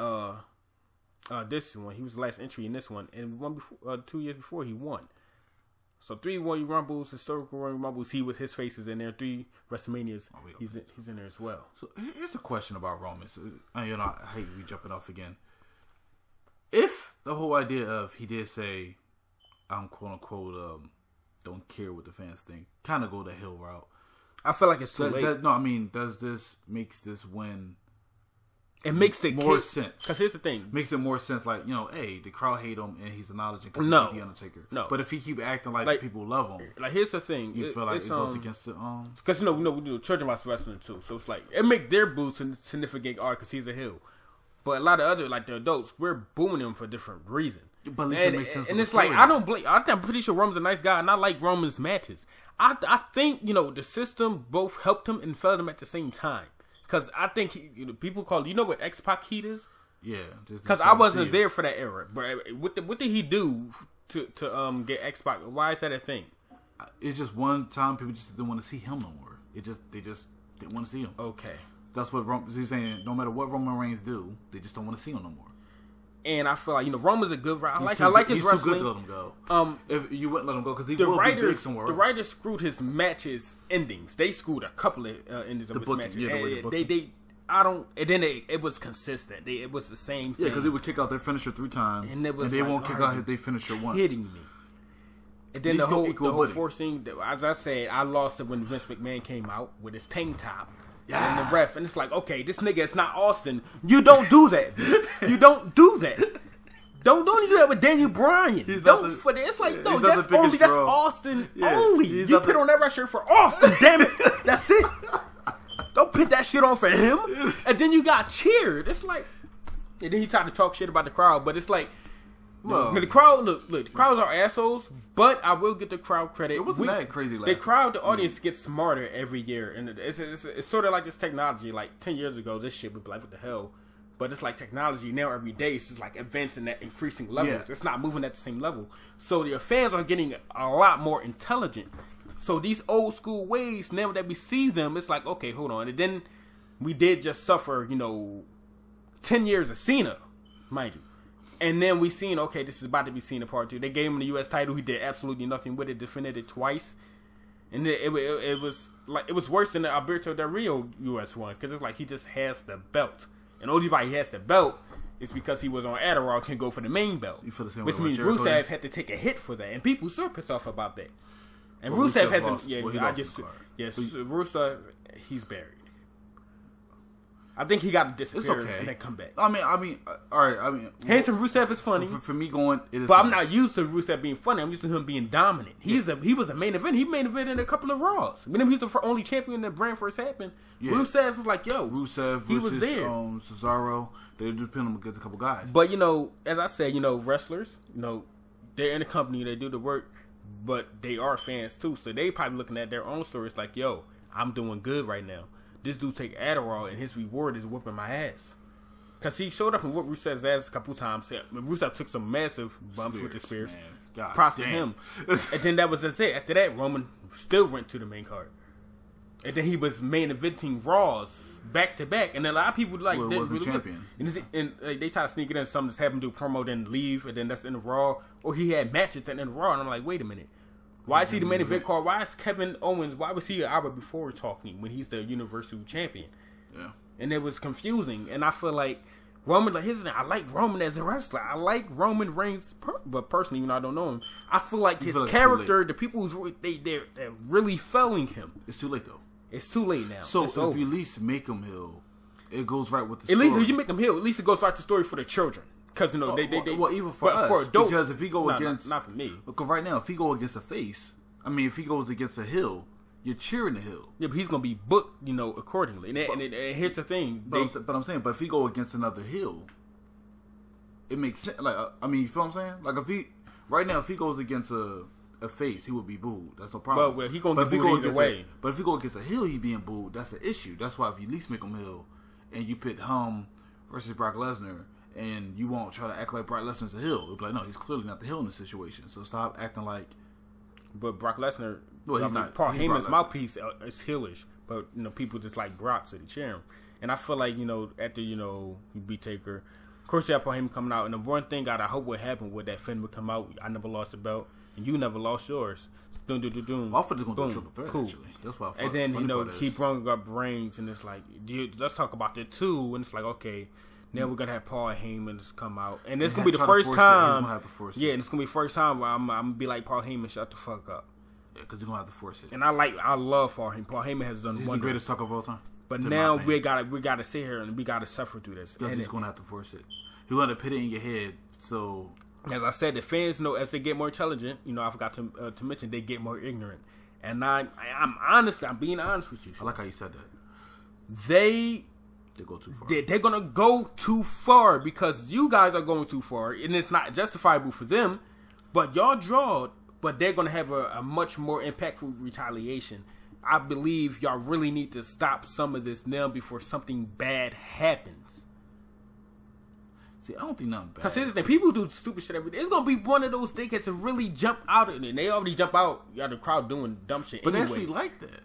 this one. He was the last entry in this one, and one before 2 years before he won. So 3 Royal Rumbles, historical Royal Rumbles. His face is in there. 3 WrestleManias. He's in there as well. So here's a question about Roman. So, I hate we jumping off again. If the whole idea of he did say, I'm quote unquote don't care what the fans think, kind of go the hill route. I feel like it's too late. Does this makes this win? It makes it more sense. Because here's the thing. Makes it more sense, like, hey, the crowd hate him and he's acknowledging because he's the Undertaker. No. But if he keep acting like people love him. Like, here's the thing. You feel like it goes against it. Because, we do children watch wrestling too. So it's like, it make their boost significant art because he's a heel. But a lot of other, like the adults, we're booing him for different reasons. But at least it makes sense. And it's like, I don't blame. I'm pretty sure Roman's a nice guy, and I like Roman's matches. I think, the system both helped him and failed him at the same time. Because I think people call, what X-pac HEAT is? Yeah. Because I wasn't there for that era. But what did he do to get X-pac? Why is that a thing? It's just one time people just didn't want to see him no more. They just didn't want to see him. Okay. That's what he's saying. No matter what Roman Reigns do, they just don't want to see him no more. And I feel like Roman's a good writer. I like his wrestling. He's too good to let him go. If you wouldn't let him go, because he will be big somewhere else. The writers screwed his matches endings. They screwed a couple of endings of his matches. And then it was consistent. It was the same thing. Yeah, because they would kick out their finisher 3 times, and they won't kick out their finisher once. Kidding me. And then the whole forcing, as I said, I lost it when Vince McMahon came out with his tank top. Yeah. And the ref, and it's like, okay, this nigga is not Austin. You don't do that, Vince. You don't do that. Don't do that with Daniel Bryan. It's like, no, that's Austin only. You put on that red shirt for Austin, damn it. That's it. Don't put that shit on for him. And then you got cheered. It's like, and then he tried to talk shit about the crowd, but it's like, well, the crowd, look, the crowds are assholes, but I will get the crowd credit. It wasn't that crazy last The crowd, the audience gets smarter every year, and it's sort of like this technology. Like 10 years ago, this shit would be like, what the hell? But it's like technology now every day. It's just like advancing at increasing levels. Yeah. It's not moving at the same level. So your fans are getting a lot more intelligent. So these old school ways, now that we see them, it's like, okay, hold on. And then we did just suffer, 10 years of Cena, mind you. And then we seen, okay, this is about to be Cena part 2. They gave him the U.S. title. He did absolutely nothing with it. Defended it twice. And it was worse than the Alberto Del Rio U.S. one. Because it's like he just has the belt. And the only reason he has the belt is because he was on Adderall, can go for the main belt. Which means Rusev had to take a hit for that. And people so pissed off about that. And Rusev hasn't. Rusev, he's buried. I think he got to disappear and then come back. I mean, all right. I mean, Handsome Rusev is funny. For me, it is. But I'm not used to Rusev being funny. I'm used to him being dominant. He was a main event. He main evented in a couple of Raws. When he was the only champion the brand first happened. Yeah. Rusev was like, yo, he was there. Cesaro, they just pinned him against a couple guys. But as I said, wrestlers, they're in the company, they do the work, but they are fans too. So they probably looking at their own stories like, yo, I'm doing good right now. This dude take Adderall and his reward is whooping my ass. Because he showed up and whooped Rusev's ass a couple times. Rusev took some massive bumps with the spears. Props to him. And then that was just it. After that, Roman still went to the main card. And then he was main eventing Raws back to back. And then a lot of people didn't really champion. And they try to sneak it in. Some just have him do a promo, then leave, and then that's in the Raw. Or he had matches and in the Raw. And I'm like, wait a minute. Why is he the main event card? Why is Kevin Owens? Why was he an hour before talking when he's the Universal Champion? Yeah, and it was confusing. And I feel like Roman, I like Roman as a wrestler. I like Roman Reigns, but personally, even though I don't know him, I feel like his character, the people who's they're really failing him. It's too late though. It's too late now. So if you at least make him heel, it goes right with the story. At least if you make him heel, at least it goes right to the story for the children. Because even for us, for adults, because if he go against, not for me. Because right now, if he go against a face, if he goes against a heel, you're cheering the heel. Yeah, but he's gonna be booked, accordingly. And here's the thing. But I'm saying, if he go against another heel, it makes sense. Like, you feel what I'm saying? Like, if he goes against a face, he would be booed. That's no problem. Well, he gonna be booed either way. But if he go against a heel, he being booed. That's an issue. That's why if you at least make him heel, and you pit him versus Brock Lesnar. And you won't try to act like Brock Lesnar's a heel. You'll be like, no, he's clearly not the heel in this situation. So stop acting like. But Brock Lesnar, he's not. Paul Heyman's mouthpiece is heelish, but people just like Brock, so they cheer him. And I feel like after you beat Taker, of course you have Paul Heyman coming out. And the one thing I hope would happen with that Finn would come out. I never lost a belt, and you never lost yours. Doom. I thought they were going to do a triple threat. Cool. Actually, that's why. And then he brought up Reigns, and it's like, let's talk about that too. And it's like, okay. Now we're gonna have Paul Heyman just come out, and it's gonna be the first time. Yeah, and it's gonna be the first time where I'm gonna be like, Paul Heyman, shut the fuck up. Yeah, because you're gonna have to force it. And I love Paul Heyman. Paul Heyman has done. He's the greatest talker of all time. But now we gotta sit here and we gotta suffer through this. Because he's gonna have to force it. He's gonna put it in your head. So as I said, the fans as they get more intelligent, I forgot to mention they get more ignorant. And I'm being honest with you. I like how you said that. They go too far. They're going to go too far because you guys are going too far, and it's not justifiable for them. But y'all drawed, but they're going to have a much more impactful retaliation. I believe y'all really need to stop some of this now before something bad happens. See, I don't think nothing bad. Because here's the thing, people do stupid shit every day. It's going to be one of those things to really jump out of it. And they already jump out, the crowd doing dumb shit but anyways. But they actually like that.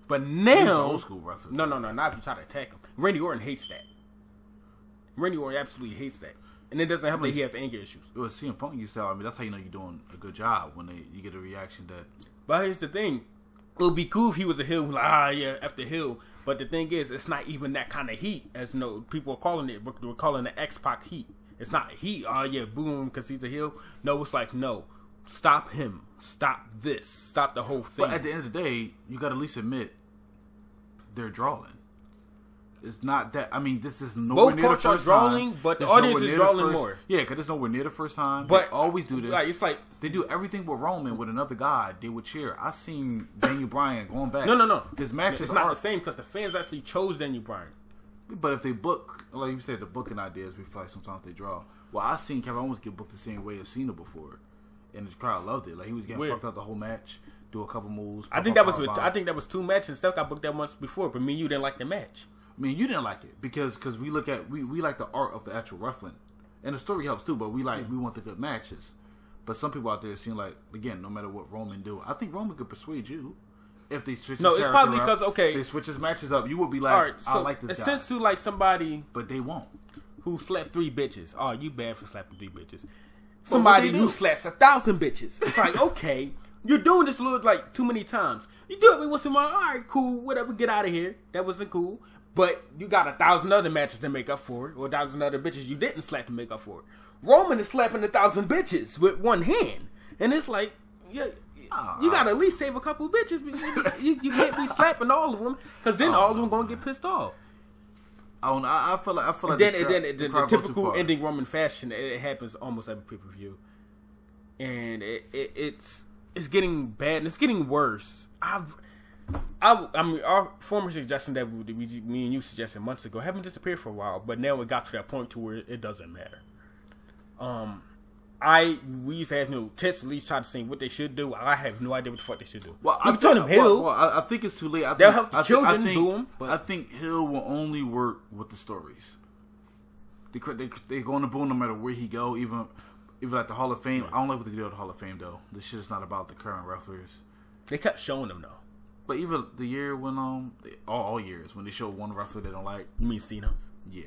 But now, old school wrestlers. No. Not if you try to attack him. Randy Orton hates that. Randy Orton absolutely hates that, and it doesn't help that he has anger issues. It was CM Punk. That's how you know you're doing a good job when you get a reaction that. But here's the thing: it would be cool if he was a heel, like after heel. But the thing is, it's not even that kind of heat. As people are calling it. We're calling it X-pac HEAT. It's not heat. Boom, because he's a heel. No, it's like no. Stop him. Stop this. Stop the whole thing. But at the end of the day, you got to at least admit they're drawing. It's not that. I mean, this is nowhere Both near the parts are first drawing, time. but the audience is drawing more. Yeah, because it's nowhere near the first time. But they always do this. Like, it's like they do everything with Roman with another guy. They would cheer. I seen Daniel Bryan going back. No. His matches it's not the same because the fans actually chose Daniel Bryan. But if they book, like you said, the booking ideas, we feel like sometimes they draw. Well, I seen Kevin Owens get booked the same way as Cena before, and the crowd loved it. Like he was getting fucked up the whole match, do a couple moves. I think that was 2 matches and stuff. I booked that once before, but me and you didn't like the match. I mean, you didn't like it because we look at we like the art of the actual wrestling, and the story helps too. But we want the good matches. But some people out there seem like, again, no matter what Roman do, I think Roman could persuade you if they switch. No, it's probably because they switch his matches up. You would be like, all right, so I like this guy. Since to like somebody, but they won't. Who slapped 3 bitches? Oh, you bad for slapping 3 bitches. Somebody who slaps 1,000 bitches. It's like, okay, you're doing this a little like too many times. You do it every once in a while. All right, cool, whatever. Get out of here. That wasn't cool. But you got 1,000 other matches to make up for it, or 1,000 other bitches you didn't slap to make up for it. Roman is slapping 1,000 bitches with one hand, and it's like, yeah, you gotta at least save a couple bitches. You can't be slapping all of them, because then all of them gonna get pissed off. I feel like the typical ending Roman fashion. It happens almost every pay-per-view, and it's getting bad and it's getting worse. I mean, our former suggestion that me and you suggested months ago haven't disappeared for a while, but now it got to that point to where it doesn't matter. We used to have tips, at least try to see what they should do. I have no idea what the fuck they should do. Well, I think it's too late. They'll help the children do them. But I think Hill will only work with the stories. They're going to boo no matter where he go, even like the Hall of Fame. Right. I don't like what they do at the Hall of Fame though. This shit is not about the current wrestlers. They kept showing them though. But even the year when all years when they show one wrestler they don't like. You mean Cena? Yeah.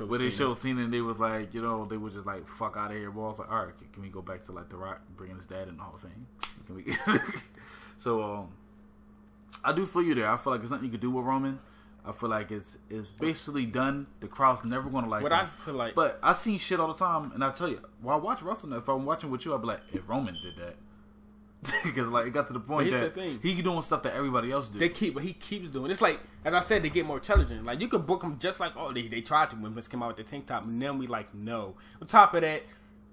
When they showed Cena and they was like, they were just like, fuck out of here. Well, I was like, all right, can we go back to like The Rock bringing his dad in the Hall of Fame? Can we? So I do feel you there. I feel like there's nothing you can do with Roman. I feel like it's basically done. The crowd's never gonna like. I feel like, but I see shit all the time, and I tell you, while I watch wrestling, if I'm watching with you, I'll be like, if Roman did that. Because like it got to the point that he doing stuff that everybody else do. But he keeps doing. It's like, as I said, they get more intelligent. Like you could book him just like they tried to when Vince came out with the tank top, and then we like no. On top of that,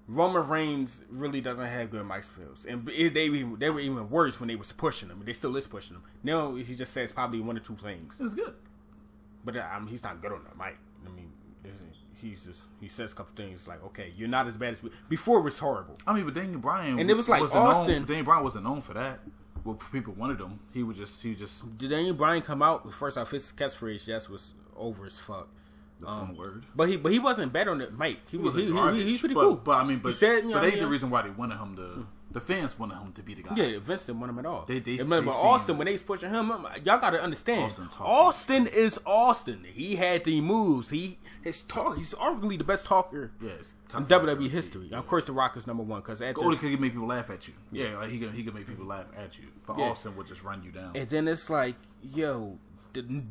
Roman Reigns really doesn't have good mic skills, and they were even worse when they was pushing him. They still is pushing him. Now he just says probably 1 or 2 things. It was good, but he's not good on the mic. I mean, he says a couple things like, okay, you're not as bad as before. It was horrible. I mean, but Daniel Bryan, and it was like Austin. Daniel Bryan wasn't known for that. Well, people wanted him. He just. Did Daniel Bryan come out first off? His catchphrase, yes, was over as fuck. That's one word. But he wasn't bad on the mic. He's pretty cool. cool. But I mean, he said, but ain't the reason why they wanted him to. The fans wanted him to be the guy. Yeah, Vince didn't want him at all. They but Austin, when they was pushing him, y'all got to understand. Austin is Austin. He had the moves. He's arguably the best talker in WWE history. Yeah. Of course, The Rock is number 1 because he could make people laugh at you. Yeah, like he could make people laugh at you. But Austin would just run you down. And then it's like, yo,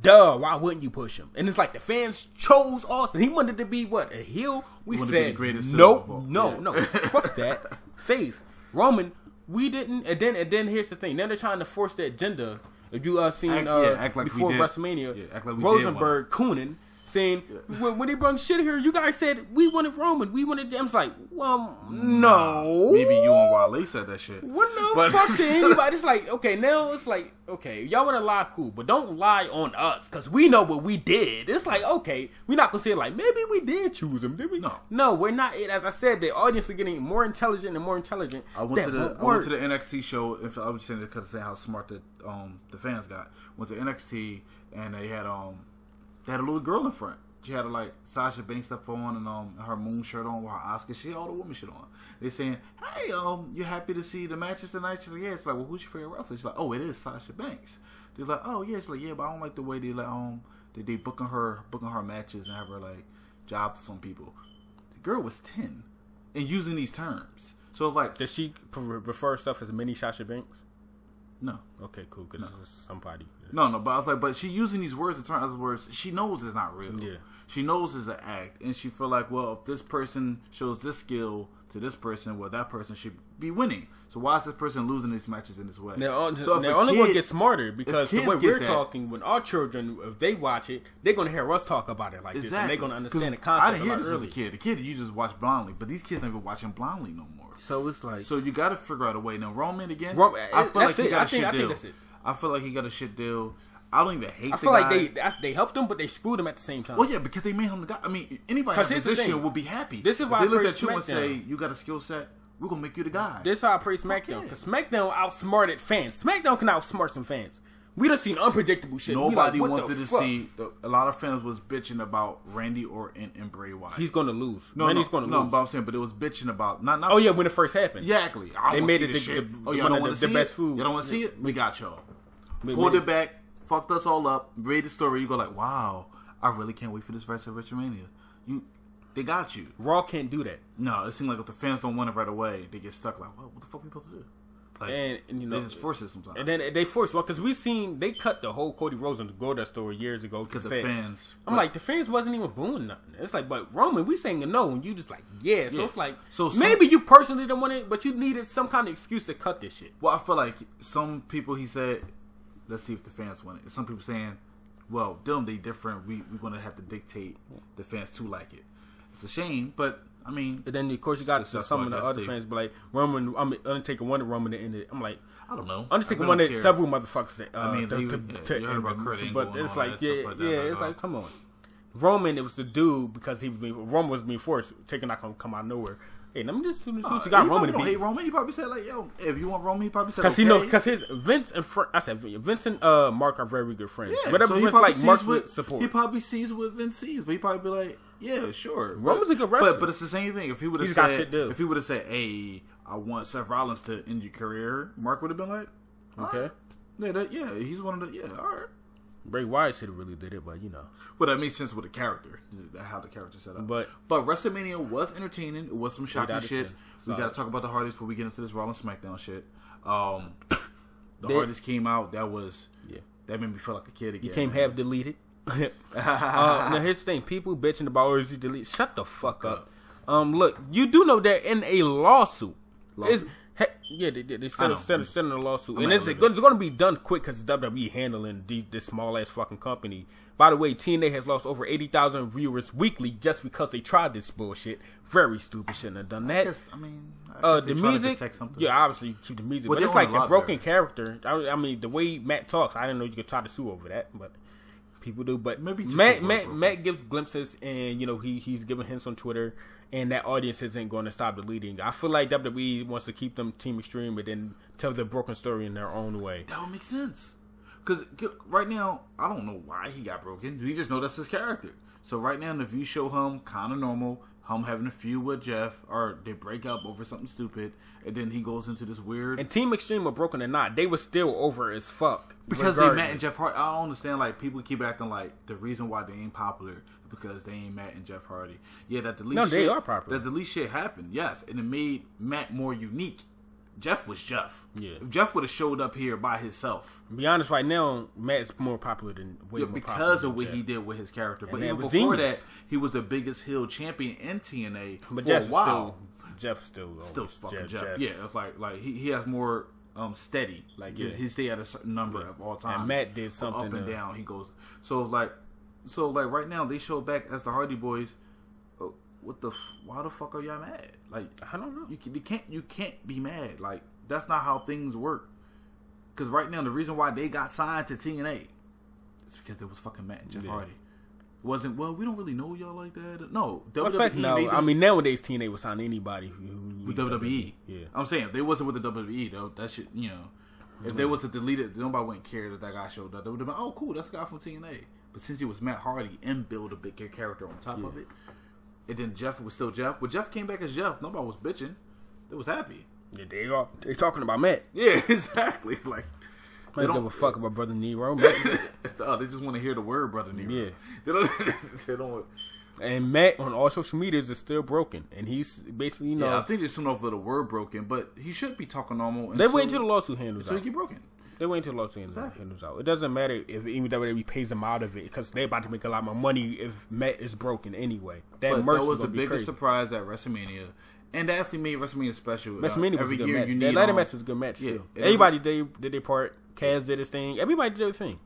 duh, why wouldn't you push him? And it's like the fans chose Austin. He wanted to be what, a heel? We said no, fuck that. Face. Roman, we didn't, and then here's the thing. Now they're trying to force the agenda. If you seen act like before WrestleMania, Rosenberg cooning, saying when they brought shit here, you guys said we wanted Roman, we wanted them. It's like, well, no. Maybe you and Wale said that shit. Well, no, fuck to anybody. It's like, okay, now it's like, okay, y'all want to lie, cool, but don't lie on us because we know what we did. It's like, okay, we're not gonna say like maybe we did choose him, did we? No, we're not. As I said, the audience is getting more intelligent and more intelligent. I went to the NXT show. I was saying because saying how smart the fans got. Went to NXT and they had a little girl in front. She had like Sasha Banks stuff on and her moon shirt on with her Oscar. She had all the woman shit on. They saying, hey, you happy to see the matches tonight? She's like, yeah. It's like, well, who's your favorite wrestler? She's like, oh, it is Sasha Banks. They're like, oh yeah. She's like, yeah, but I don't like the way they they booking her matches and have her like job for some people. The girl was 10 and using these terms. So it's like, does she refer stuff as mini Sasha Banks? No. Okay, cool. Because it's somebody. No, but I was like, but she using these words to turn other words. She knows it's not real. Yeah. She knows it's an act, and she feel like, well, if this person shows this skill to this person, well, that person should be winning. So why is this person losing these matches in this way? Now, only going to get smarter because the way we're talking, when our children, if they watch it, they're going to hear us talk about it like this, and they're going to understand the concept. I didn't hear this as a kid. The kid, you just watch blindly, but these kids not even watching blindly no more. So it's like, so you got to figure out a way. Now Roman again, I feel like he got a shit deal. I feel like he got a shit deal. I don't even hate. I feel like they helped him, but they screwed him at the same time. Well, yeah, because they made him the guy. I mean, anybody in that position would be happy. This is why they look at you and say, "You got a skill set. We're gonna make you the guy." This is how I praise SmackDown, because SmackDown outsmarted fans. SmackDown can outsmart some fans. We done seen unpredictable shit. Nobody wanted to see. A lot of fans was bitching about Randy Orton and Bray Wyatt. He's gonna lose. Randy's gonna lose. No, but I'm saying, but it was bitching about not. Oh yeah, when it first happened. Exactly. They made it the best food. You don't want to see it? We got y'all. Pulled it back. Fucked us all up. Read the story. You go like, wow, I really can't wait for this rest of WrestleMania. They got you. Raw can't do that. No, it seems like if the fans don't want it right away, they get stuck. Like, what the fuck are we supposed to do? Like, and you know, they just force it sometimes. And then they force because they cut the whole Cody Rhodes and Goldust story years ago because the fans. I'm like, the fans wasn't even booing nothing. It's like, but Roman, we saying no, and you just like, yeah. So it's like, maybe you personally don't want it, but you needed some kind of excuse to cut this shit. Well, I feel like some people, he said, let's see if the fans want it. Some people saying, well, them, they different. We're going to have to dictate the fans to like it. It's a shame, but I mean. And then, of course, you got some of the other fans be like, Undertaker wanted Roman to end it. I'm like, I don't know. Undertaker wanted several motherfuckers to end it. But it's like, it's like, come on. Roman, it was the dude because Roman was being forced. Taker not going to come out of nowhere. Hey, let me just you got Roman to beat. Hate Roman. He probably said like, yo, if you want Roman, he probably said because his Vince and Mark are very good friends. Yeah, whatever so Vince like, Mark would support. He probably sees what Vince sees, but he probably be like, yeah, sure. Roman's a good wrestler, but it's the same thing. If he would have said, hey, I want Seth Rollins to end your career, Mark would have been like, okay, right. He's one of the all right. Bray Wyatt should have really did it, but you know. Well, that makes sense with the character, how the character set up. But WrestleMania was entertaining. It was some shocking shit. We got to talk about the Hardys before we get into this Raw and SmackDown shit. The Hardys came out. That made me feel like a kid again. You came half deleted. Now here's the thing: people bitching about is he deleted. Shut the fuck up. Look, you do know they're in a lawsuit. They set in a lawsuit, and it's going to be done quick because WWE handling this small ass fucking company. By the way, TNA has lost over 80,000 viewers weekly just because they tried this bullshit. Very stupid. Shouldn't have done that. The music, obviously you keep the music, but it's like the broken character. I mean, the way Matt talks, I didn't know you could try to sue over that, but people do. But maybe Matt gives glimpses, and you know he's giving hints on Twitter. And that audience isn't going to stop deleting. I feel like WWE wants to keep them Team Extreme, but then tell the broken story in their own way. That would make sense. Because right now, I don't know why he got broken. We just know that's his character. So right now, if you show him kind of normal, him having a feud with Jeff, or they break up over something stupid, and then he goes into this weird. And Team Extreme were broken or not, they were still over as fuck. Because they Matt and Jeff Hardy. I don't understand. Like people keep acting like the reason why they ain't popular because they ain't Matt and Jeff Hardy. Yeah, that delete. No, they are popular. That delete shit happened. Yes, and it made Matt more unique. Jeff was Jeff. Yeah. If Jeff would have showed up here by himself. To be honest, right now, Matt's more popular than because of what he did with his character. But even before that, he was the biggest heel champion in TNA but for Jeff a while. Jeff still fucking Jeff. Yeah, it's like he has more steady. Like he stay at a certain number of all time. And Matt did something up and down. He goes so like right now they show back as the Hardy Boys. Why the fuck are y'all mad? Like I don't know. You can't be mad. Like that's not how things work. Because right now the reason why they got signed to TNA is because it was fucking Matt and Jeff Hardy. It wasn't we don't really know y'all like that. No, WWE. I mean nowadays TNA would sign anybody with WWE. Yeah, I'm saying if they wasn't with the WWE though, that shit if they was to delete it, nobody wouldn't care that guy showed up. They would have been cool, that's the guy from TNA. But since he was Matt Hardy and build a big character on top of it. And then Jeff was still Jeff. When Jeff came back as Jeff, nobody was bitching. They was happy. Yeah, they talking about Matt. Yeah, exactly. Like they don't give a fuck about Brother Nero. No, they just want to hear the word Brother Nero. Yeah. They don't. And Matt on all social medias is still broken, and he's basically I think there's some off of the word broken, but he should be talking normal. They wait until the lawsuit handles. So he get broken. They wait until Los Angeles was out. It doesn't matter if even WWE pays them out of it because they're about to make a lot more money if Matt is broken anyway. That was the biggest surprise at WrestleMania. And that actually made WrestleMania special. WrestleMania was a good match. That ladder match was a good match, too. Everybody did their part. Kaz did his thing. Everybody did their thing.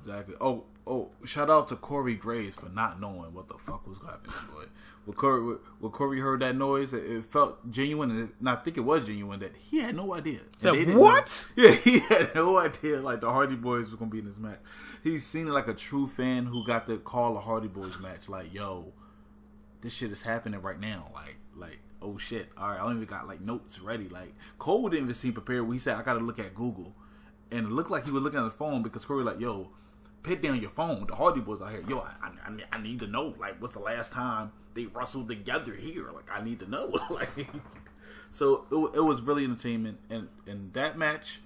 Exactly. Oh, shout out to Corey Graves for not knowing what the fuck was happening, boy. When Corey heard that noise, it felt genuine, and I think it was genuine that he had no idea. What? Yeah, he had no idea, like, the Hardy Boyz was going to be in this match. He's seen it like a true fan who got to call a Hardy Boyz match, like, yo, this shit is happening right now. Like, oh shit. All right, I don't even got, like, notes ready. Like, Cole didn't even seem prepared. He said, I got to look at Google. And it looked like he was looking at his phone because Corey like, yo, put down your phone. The Hardy Boyz out here. Yo, I need to know. Like, what's the last time they wrestled together here? Like, I need to know. Like, so it was really entertainment. And that match,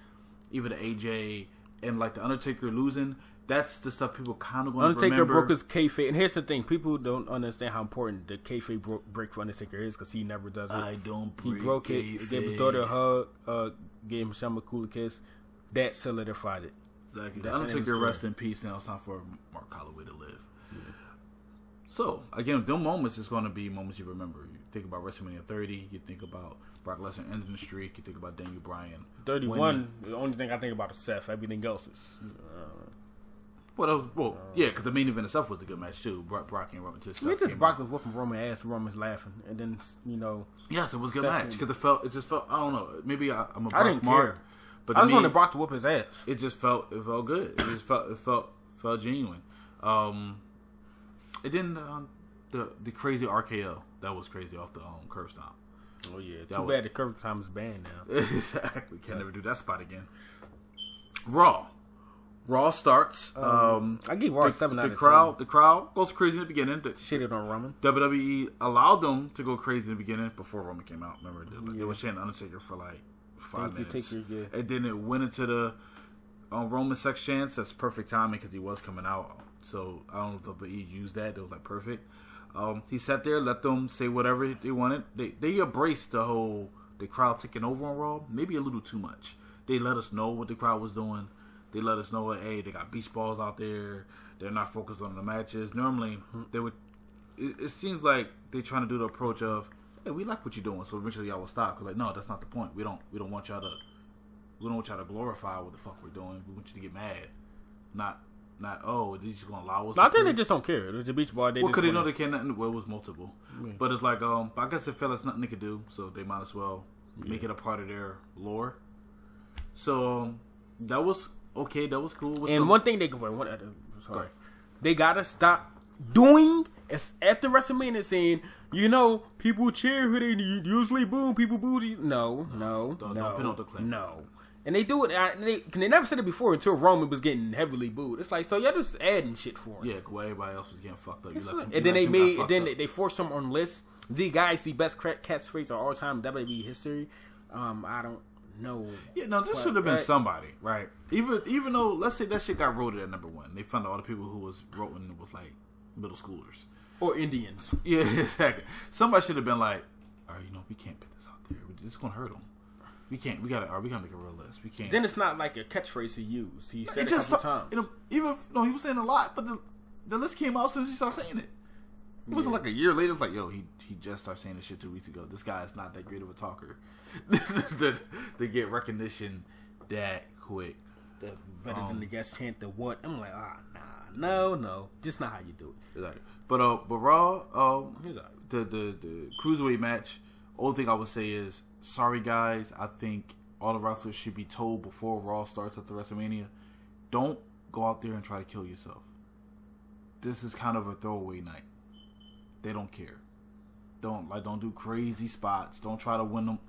even the AJ and like the Undertaker losing, that's the stuff people kind of going to remember. Undertaker broke his kayfabe. And here's the thing. People don't understand how important the kayfabe break for Undertaker is because he never does it. I don't break He broke it. He gave his daughter a hug. Gave Michelle McCool a kiss. That solidified it. Exactly. The Undertaker rest in peace now. It's time for Mark Holloway to live. Yeah. So, again, them moments is going to be moments you remember. You think about WrestleMania 30. You think about Brock Lesnar ending the streak. You think about Daniel Bryan 31. winning. The only thing I think about is Seth. Everything else is... yeah, because the main event itself was a good match, too. Brock and Roman. Brock was whooping Roman ass and Roman's laughing. And then, Yes, it was a good match. Because it just felt... I don't know. Maybe I'm a Brock I didn't care. But I just wanted Brock to whoop his ass. It felt good. It felt genuine. It didn't the crazy RKO that was crazy off the curve stomp. Oh yeah, too bad the curve time is banned now. Exactly, can never do that spot again. Raw starts. I give Raw 7 out of 10. The crowd goes crazy in the beginning. Shitted on Roman. WWE allowed them to go crazy in the beginning before Roman came out. Remember, they were chanting Undertaker for like 5 minutes. And then it went into the Roman sex chants. That's perfect timing because he was coming out. So I don't know if WWE used that. It was like perfect. He sat there, let them say whatever they wanted. They embraced the crowd taking over on Raw. Maybe a little too much. They let us know what the crowd was doing. They let us know that, hey, they got beach balls out there. They're not focused on the matches. Normally, they would. It seems like they're trying to do the approach of, hey, we like what you're doing, so eventually y'all will stop. Cause like, no, that's not the point. We don't want y'all to glorify what the fuck we're doing. We want you to get mad, not. Oh, they just gonna allow us. I think they just don't care. It's a beach ball. Well, because they know they can't. Well, it was multiple, but it's like I guess it felt like nothing they could do, so they might as well make it a part of their lore. So that was okay. That was cool. And one thing they they gotta stop doing is at the WrestleMania saying, people cheer who they usually boo. People boo. No. Don't pin on the clip. No. And they do it. They never said it before until Roman was getting heavily booed. It's like, so y'all just adding shit for him. Yeah, because everybody else was getting fucked up. They forced him on lists. The guy's the best catchphrase of all time in WWE history. I don't know. Yeah, no, this should have been somebody, right? Even though, let's say that shit got voted at number 1. They found out all the people who was voting was like middle schoolers or Indians. Yeah, exactly. Somebody should have been like, all right, we can't put this out there. This is gonna hurt them. We can't. We gotta make a real list. We can't. Then it's not like a catchphrase he used. He said it a couple times. He was saying a lot, but the list came out as soon as he started saying it. It wasn't like a year later. It's like, yo, he just started saying this shit 2 weeks ago. This guy is not that great of a talker to get recognition that quick. That's better than the guest chant the what? I'm like, no, just not how you do it. Exactly. But Raw, the cruiserweight match. Only thing I would say is, sorry guys, I think all the wrestlers should be told before Raw starts at the WrestleMania, don't go out there and try to kill yourself. This is kind of a throwaway night. They don't care. Don't do crazy spots. Don't try to win them.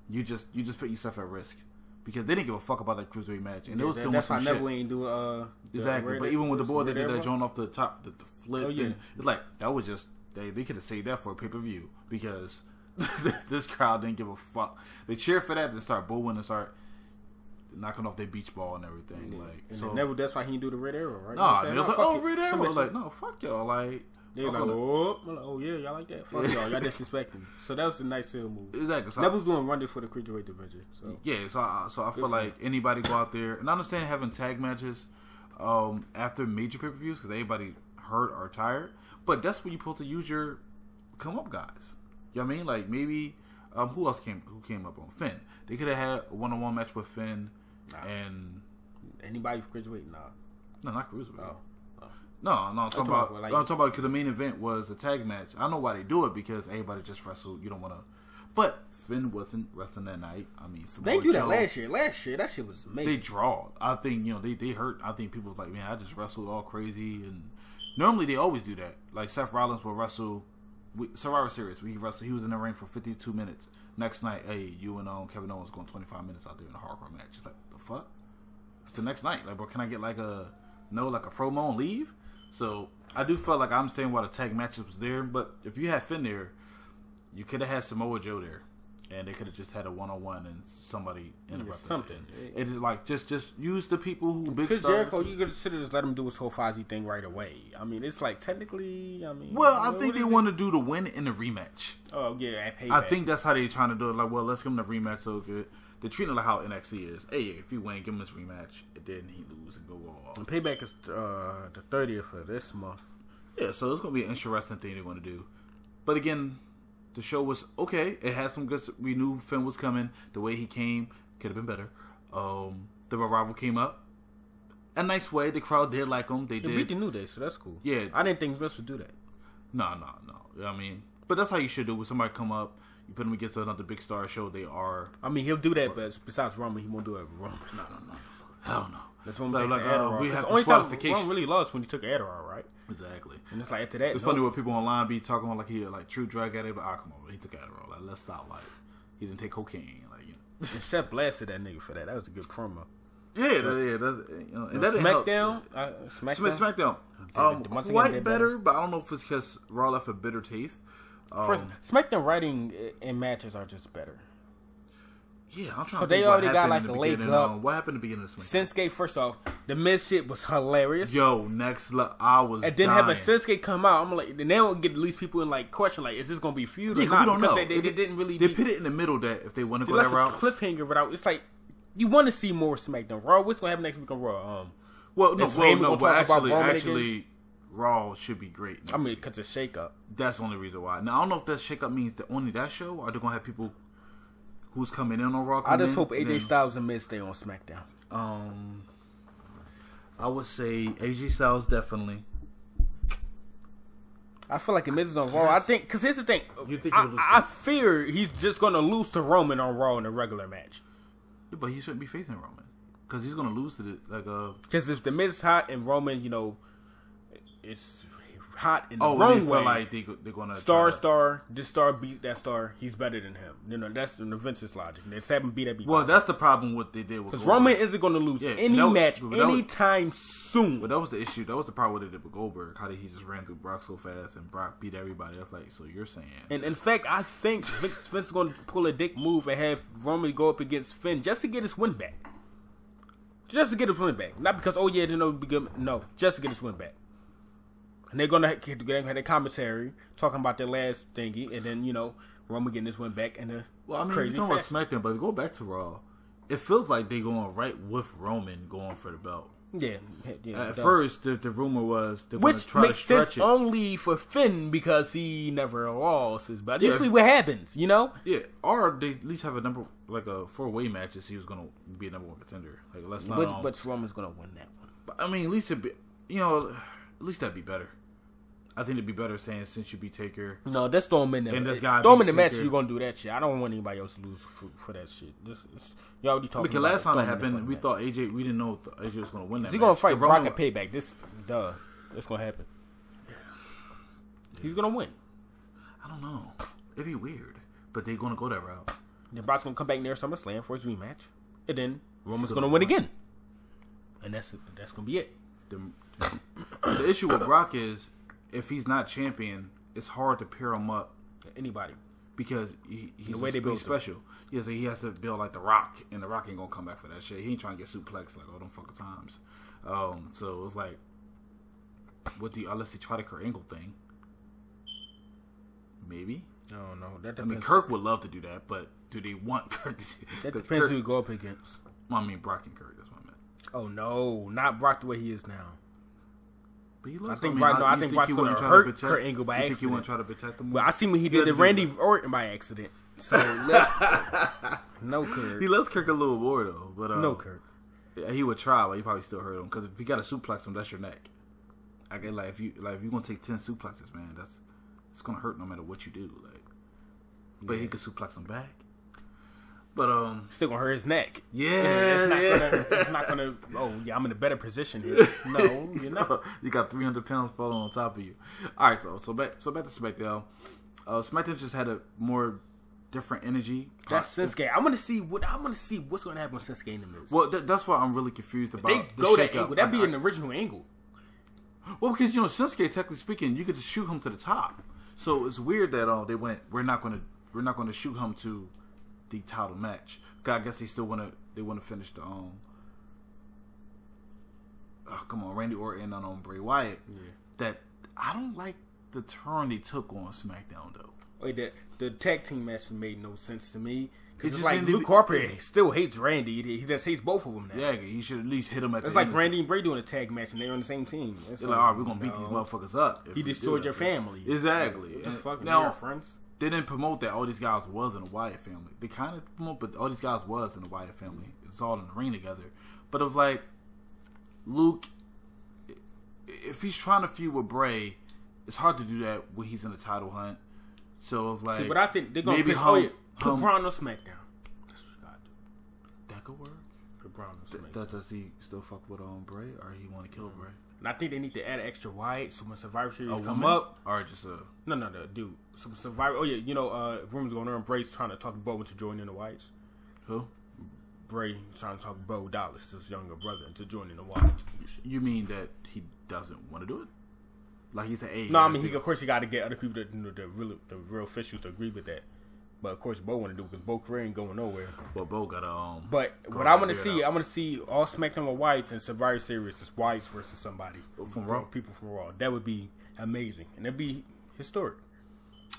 You just put yourself at risk. Because they didn't give a fuck about that cruiserweight match. And it was that's why Neville ain't do exactly. But even with the board, they did that joint off the top, the flip. Oh, yeah. And it's like, that was just, they could have saved that for a pay-per-view. Because this crowd didn't give a fuck. They cheered for that, then start booing and start knocking off their beach ball and everything. Yeah. Like, and so Neville, that's why he didn't do the red arrow, right? No, it was like, Red Arrow. Like, no, fuck y'all. Like, They were like, oh yeah, y'all like that? Fuck y'all disrespecting me. So that was a nice heel move. Exactly. So that was doing wonders for the cruiserweight division. So yeah, so I feel like anybody go out there, and I understand having tag matches after major pay-per-views because everybody hurt or tired, but that's when you're supposed to use your come up guys. You know what I mean? Like maybe who else came up on Finn? They could have had a one-on-one match with Finn and anybody for cruiserweight. No, not cruiserweight. Oh. No, I'm talking about because the main event was a tag match. I know why they do it because everybody just wrestled. You don't want to, but Finn wasn't wrestling that night. I mean, they do that last year. Last year, that shit was amazing. They drawed. I think they hurt. I think people was like, man, I just wrestled all crazy. And normally they always do that. Like Seth Rollins will wrestle Survivor Series. He wrestled. He was in the ring for 52 minutes. Next night, hey, you and Kevin Owens going 25 minutes out there in a hardcore match. It's like the fuck. It's the next night. Like, bro, can I get like a promo and leave? So I do feel like I'm saying why the tag matches was there, but if you had Finn there, you could have had Samoa Joe there, and they could have just had a one-on-one and somebody interrupted something. It is like just use the people who big stars. Jericho, you could just let him do his whole Fozzy thing right away. I mean, it's like technically, well, I think they want to do the win in the rematch. Oh yeah, I think that's how they're trying to do it. Like, well, let's give him the rematch so good. They're treating it like how NXT is. Hey, if he win, give him this rematch, and then he lose and go off. And Payback is the 30th of this month. Yeah, so it's going to be an interesting thing they're going to do. But again, the show was okay. It had some good... We knew Finn was coming. The way he came could have been better. The Revival came up. A nice way. The crowd did like him. They did. beat the New Day, so that's cool. Yeah. I didn't think Vince would do that. No. I mean... But that's how you should do it. When somebody come up... You put him against another big star show, they are... I mean, he'll do that, but besides Roman, he won't do it with Roman. No. Hell no. That's when Roman takes Adderall. We have the only disqualification. Roman really lost when he took Adderall, right? Exactly. And it's like, after that... It's funny what people online be talking about like he like true drug addict, but come on, he took Adderall. Like, let's stop. Like, he didn't take cocaine. Like, you know. And Seth blasted that nigga for that. That was a good promo. Yeah, that's... and that SmackDown? SmackDown. Quite better, but I don't know if it's because Raw left a bitter taste. First, SmackDown writing in matches are just better. Yeah, I'm trying so to think they already got like a leg up. What happened at the beginning of SmackDown? Shinsuke, first off, the Miz shit was hilarious. Yo, I was and then having Shinsuke come out, I'm like, then they don't get at least people in like question like, is this gonna be a feud or not? We don't know. They didn't really. They put it in the middle that if they want to go that route, cliffhanger without. It's like you want to see more SmackDown. Raw. What's gonna happen next week on Raw? Actually. Raw should be great. I mean, because it's shake-up. That's the only reason why. Now, I don't know if that shake-up means only that show, or they're going to have people who's coming in on Raw. I just hope AJ Styles and Miz stay on SmackDown. I would say AJ Styles definitely. I feel like if Miz is on Raw, I think, because here's the thing. I fear he's just going to lose to Roman on Raw in a regular match. Yeah, but he shouldn't be facing Roman. Because he's going to lose to because if the Miz is hot and Roman, it's hot in the wrong way. Like they're gonna this star beats that star. He's better than him. That's the Vince's logic. Let's have him beat that. Well, that's the problem what they did with because Roman isn't going to lose any match anytime soon. But that was the issue. That was the problem what they did with Goldberg. How did he just ran through Brock so fast and Brock beat everybody? That's like, so you're saying? And in fact, I think Vince is going to pull a dick move and have Roman go up against Finn just to get his win back. Just to get his win back, not because no, just to get his win back. And they're gonna have their commentary talking about their last thingy, and then Roman getting this win back and we're talking about SmackDown, but go back to Raw. It feels like they're going right with Roman going for the belt. Yeah. At first, the rumor was they're going to try to stretch it. Which makes sense only for Finn because he never lost his belt. Usually, what happens, Yeah, or they at least have a a 4-way match to see who's going to be a number one contender. Like which Roman's going to win that one? But I mean, at least at least that'd be better. I think it'd be better saying since you beat Taker. No, that's throw him in there. And this guy throw him in the match. You're gonna do that shit. I don't want anybody else to lose for that shit. You already talking. Because last time that happened, we thought AJ. We didn't know if AJ was gonna win that. He's gonna fight Brock at Payback. That's gonna happen. Yeah. He's gonna win. I don't know. It'd be weird, but they're gonna go that route. Then Brock's gonna come back near SummerSlam for his rematch, and then Roman's gonna win again, and that's gonna be it. The issue with Brock is, if he's not champion, it's hard to pair him up. Anybody. Because he's special. Yeah, so he has to build like The Rock, and The Rock ain't gonna come back for that shit. He ain't trying to get suplexed like all them fucking times. So it was like, unless he try the Kurt Angle thing, Maybe. I don't know. That I mean, Kirk would love to do that, but do they want Kirk to do that? That depends who you go up against. Well, I mean, Brock and Kirk, that's what I meant. Oh, no. Not Brock the way he is now. But he loves, I think Brock's going to hurt Kurt Angle by accident. You think he won't try to protect him? Well, I seen what he did to Randy Orton by accident. So, no Kirk. He loves Kirk a little more, though. But, no Kirk. Yeah, he would try, but he probably still hurt him. Because if you got to suplex him, that's your neck. I get if you're gonna take 10 suplexes, man, it's gonna hurt no matter what you do. But he could suplex him back. But still gonna hurt his neck. Yeah, it's not gonna. Oh yeah, I'm in a better position here. No, you're not. You got 300 pounds falling on top of you. All right, so back to SmackDown. SmackDown just had a more different energy. That's Shinsuke. I want to see what's gonna happen with Shinsuke in the Miz. Well, that's why I'm really confused about. They go that angle. That'd be an original angle. Well, because Shinsuke, technically speaking, you could just shoot him to the top. So it's weird that they went. We're not going to shoot him to the title match. Cause I guess they still want to finish the come on, Randy Orton on Bray Wyatt. Yeah. That I don't like the turn they took on SmackDown though. Wait, the tag team match made no sense to me. Because it's like Luke Harper still hates Randy. He just hates both of them now. Yeah, he should at least hit him at the end. It's like Randy and Bray doing a tag match and they're on the same team. It's like, all right, we're going to beat these motherfuckers up. He destroyed your family. Exactly. What the fuck? Now, friends? They didn't promote that all these guys was in the Wyatt family. They kind of promote, but all these guys was in the Wyatt family. It's all in the ring together. But it was like, Luke, if he's trying to feud with Bray, it's hard to do that when he's in the title hunt. So it's like, but I think they're going to put Braun on SmackDown. That could work. Put Braun on SmackDown. Does he still fuck with Bray, or he want to kill Bray? And I think they need to add extra Wyatt so when Survivor Series come up, or just no, dude. Some Survivor. Oh yeah, rumors going on. Bray's trying to talk Bo into joining the Wyatts. Who? Bray trying to talk Bo Dallas, his younger brother, into joining the Wyatts. You mean that he doesn't want to do it? Like he said, hey. No, I mean of course he got to get other people that the real officials to agree with that. But of course, Bo want to do because Bo career ain't going nowhere. Well, Bo got But what I want to see, I want to see all SmackDown with Wyatts and Survivor Series is Wyatts versus somebody from Raw. People from Raw. That would be amazing and it'd be historic.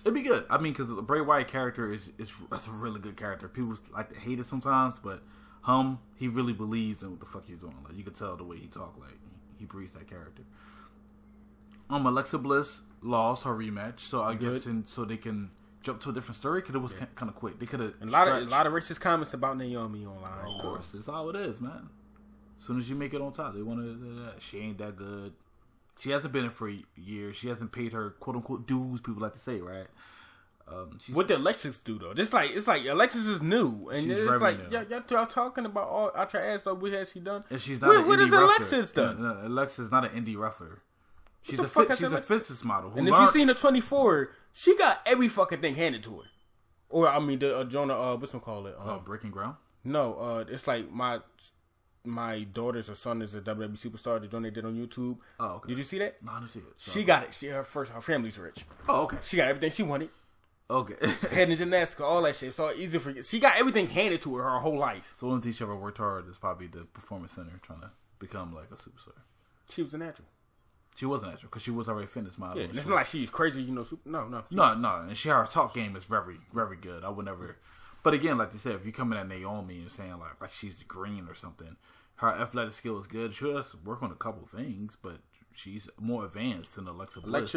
It'd be good. I mean, because the Bray Wyatt character that's a really good character. People like to hate it sometimes, but he really believes in what the fuck he's doing. Like you can tell the way he talk, like he breathes that character. Alexa Bliss lost her rematch, so I guess so they can jump to a different story because it was kind of quick. They could have a lot of racist comments about Naomi online. Of course, that's all it is, man. As soon as you make it on top, they want to. She ain't that good. She hasn't been in for years. She hasn't paid her quote unquote dues. People like to say, right? What did Alexis do though? It's like Alexis is new, and it's like y'all talking about all. I try to ask what has she done? And she's not an indie wrestler. Alexis done? No, Alexis is not an indie wrestler. She's a fitness model. And if you seen her 24, she got every fucking thing handed to her. Or I mean, the Jonah, what's one call it? Breaking Ground. No, it's like my daughter's or son is a WWE superstar. The joint they did on YouTube. Oh, okay. Did you see that? No, I didn't see it. She got it. Her family's rich. Oh, okay. She got everything she wanted. Okay. Head in gymnastics, all that shit. So easy for she got everything handed to her whole life. So the only thing she ever worked hard is probably the Performance Center, trying to become like a superstar. She was a natural. She was a natural because she was already a fitness model. Yeah, it's not like she's crazy, No. No. And her talk game is very, very good. I would never. But again, like you said, if you come in at Naomi and saying like she's green or something, her athletic skill is good. She does work on a couple things, but she's more advanced than Alexa Bliss.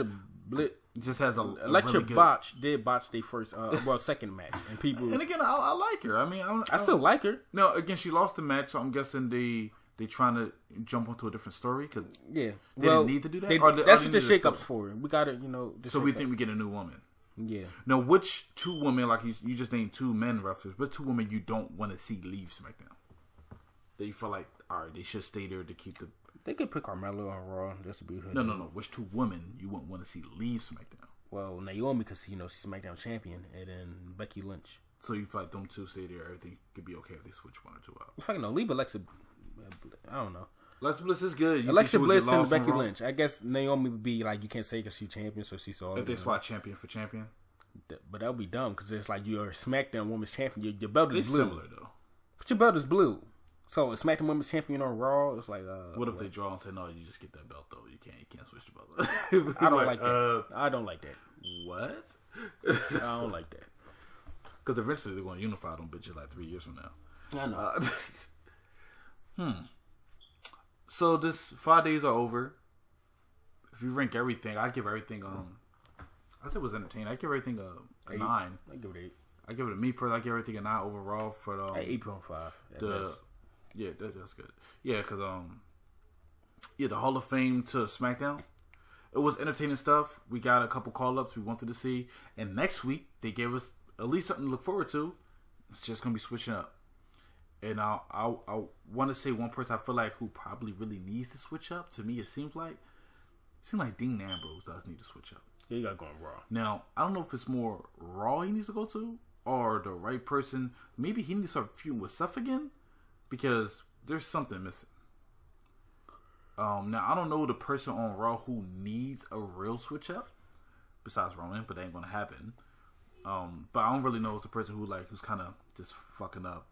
Just has Alexa really good... did botch their first, second match, and people. And again, I like her. I mean, I still like her. No, again, she lost the match, so I'm guessing they trying to jump onto a different story because they didn't need to do that. That's what the shakeups for. We got to, So we think we get a new woman. Yeah. Now, which two women, like you just named two men wrestlers, but two women you don't want to see leave SmackDown? That you feel like, all right, they should stay there to keep the. They could pick Carmella on Raw just to be her. No. Which two women you wouldn't want to see leave SmackDown? Well, Naomi because she's SmackDown champion, and then Becky Lynch. So you feel like them two stay there, everything could be okay if they switch one or two out. If I can leave Alexa, I don't know. Alexa Bliss is good. Alexa Bliss and Becky Lynch. I guess Naomi would be like you can't say because she's champion, so she's all. If they swap champion for champion, but that would be dumb because it's like you're a SmackDown Women's Champion. Your belt is blue. Similar though. But your belt is blue. So a SmackDown Women's Champion on Raw, it's like. What if they draw and say no? You just get that belt though. You can't switch the belt. I don't like that. I don't like that. What? I don't like that. Because eventually they're going to unify them bitches like 3 years from now. I know. So this 5 days are over. If you rank everything, I give everything I said it was entertaining. I give everything a 9. I give it 8. I give it a me personally. I give everything a 9 overall for the 8.5. That's good. Yeah, because the Hall of Fame to SmackDown. It was entertaining stuff. We got a couple call ups we wanted to see, and next week they gave us at least something to look forward to. It's just gonna be switching up. And I want to say one person I feel like who probably really needs to switch up. To me, it seems like Dean Ambrose does need to switch up. Yeah, you got going Raw. Now, I don't know if it's more Raw he needs to go to or the right person. Maybe he needs to start feuding with Seth again because there's something missing. Now, I don't know the person on Raw who needs a real switch up besides Roman, but that ain't going to happen. But I don't really know it's the person who's kind of just fucking up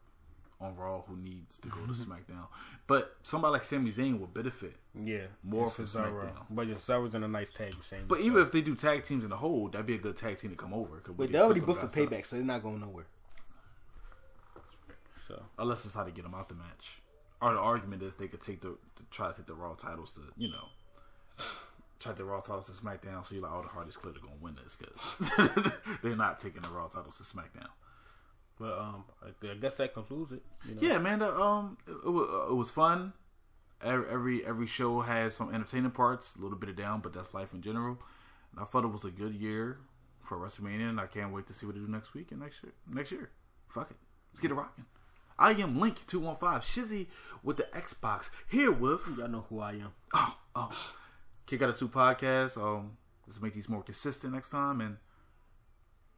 on Raw who needs to go to SmackDown. But somebody like Sami Zayn would benefit. Yeah. More for SmackDown. But Cesaro's in a nice tag with Sami. But even if they do tag teams in the whole, that'd be a good tag team to come over. Wait, they already booked for Payback, so they're not going nowhere. So unless it's how to get them out the match. Or the argument is they could try to take the Raw titles to, try the Raw titles to SmackDown, so you're like, oh, the Hardy's clearly going to win this because they're not taking the Raw titles to SmackDown. But I guess that concludes it. Yeah, man. It was fun. Every show has some entertaining parts, a little bit of down, but that's life in general. And I thought it was a good year for WrestleMania, and I can't wait to see what they do next week and next year. Fuck it, let's get it rocking. I am Link215 Shizzy with the Xbox here with y'all know who I am. Oh, Kick Out of 2 podcast. Let's make these more consistent next time and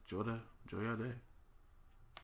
enjoy your day.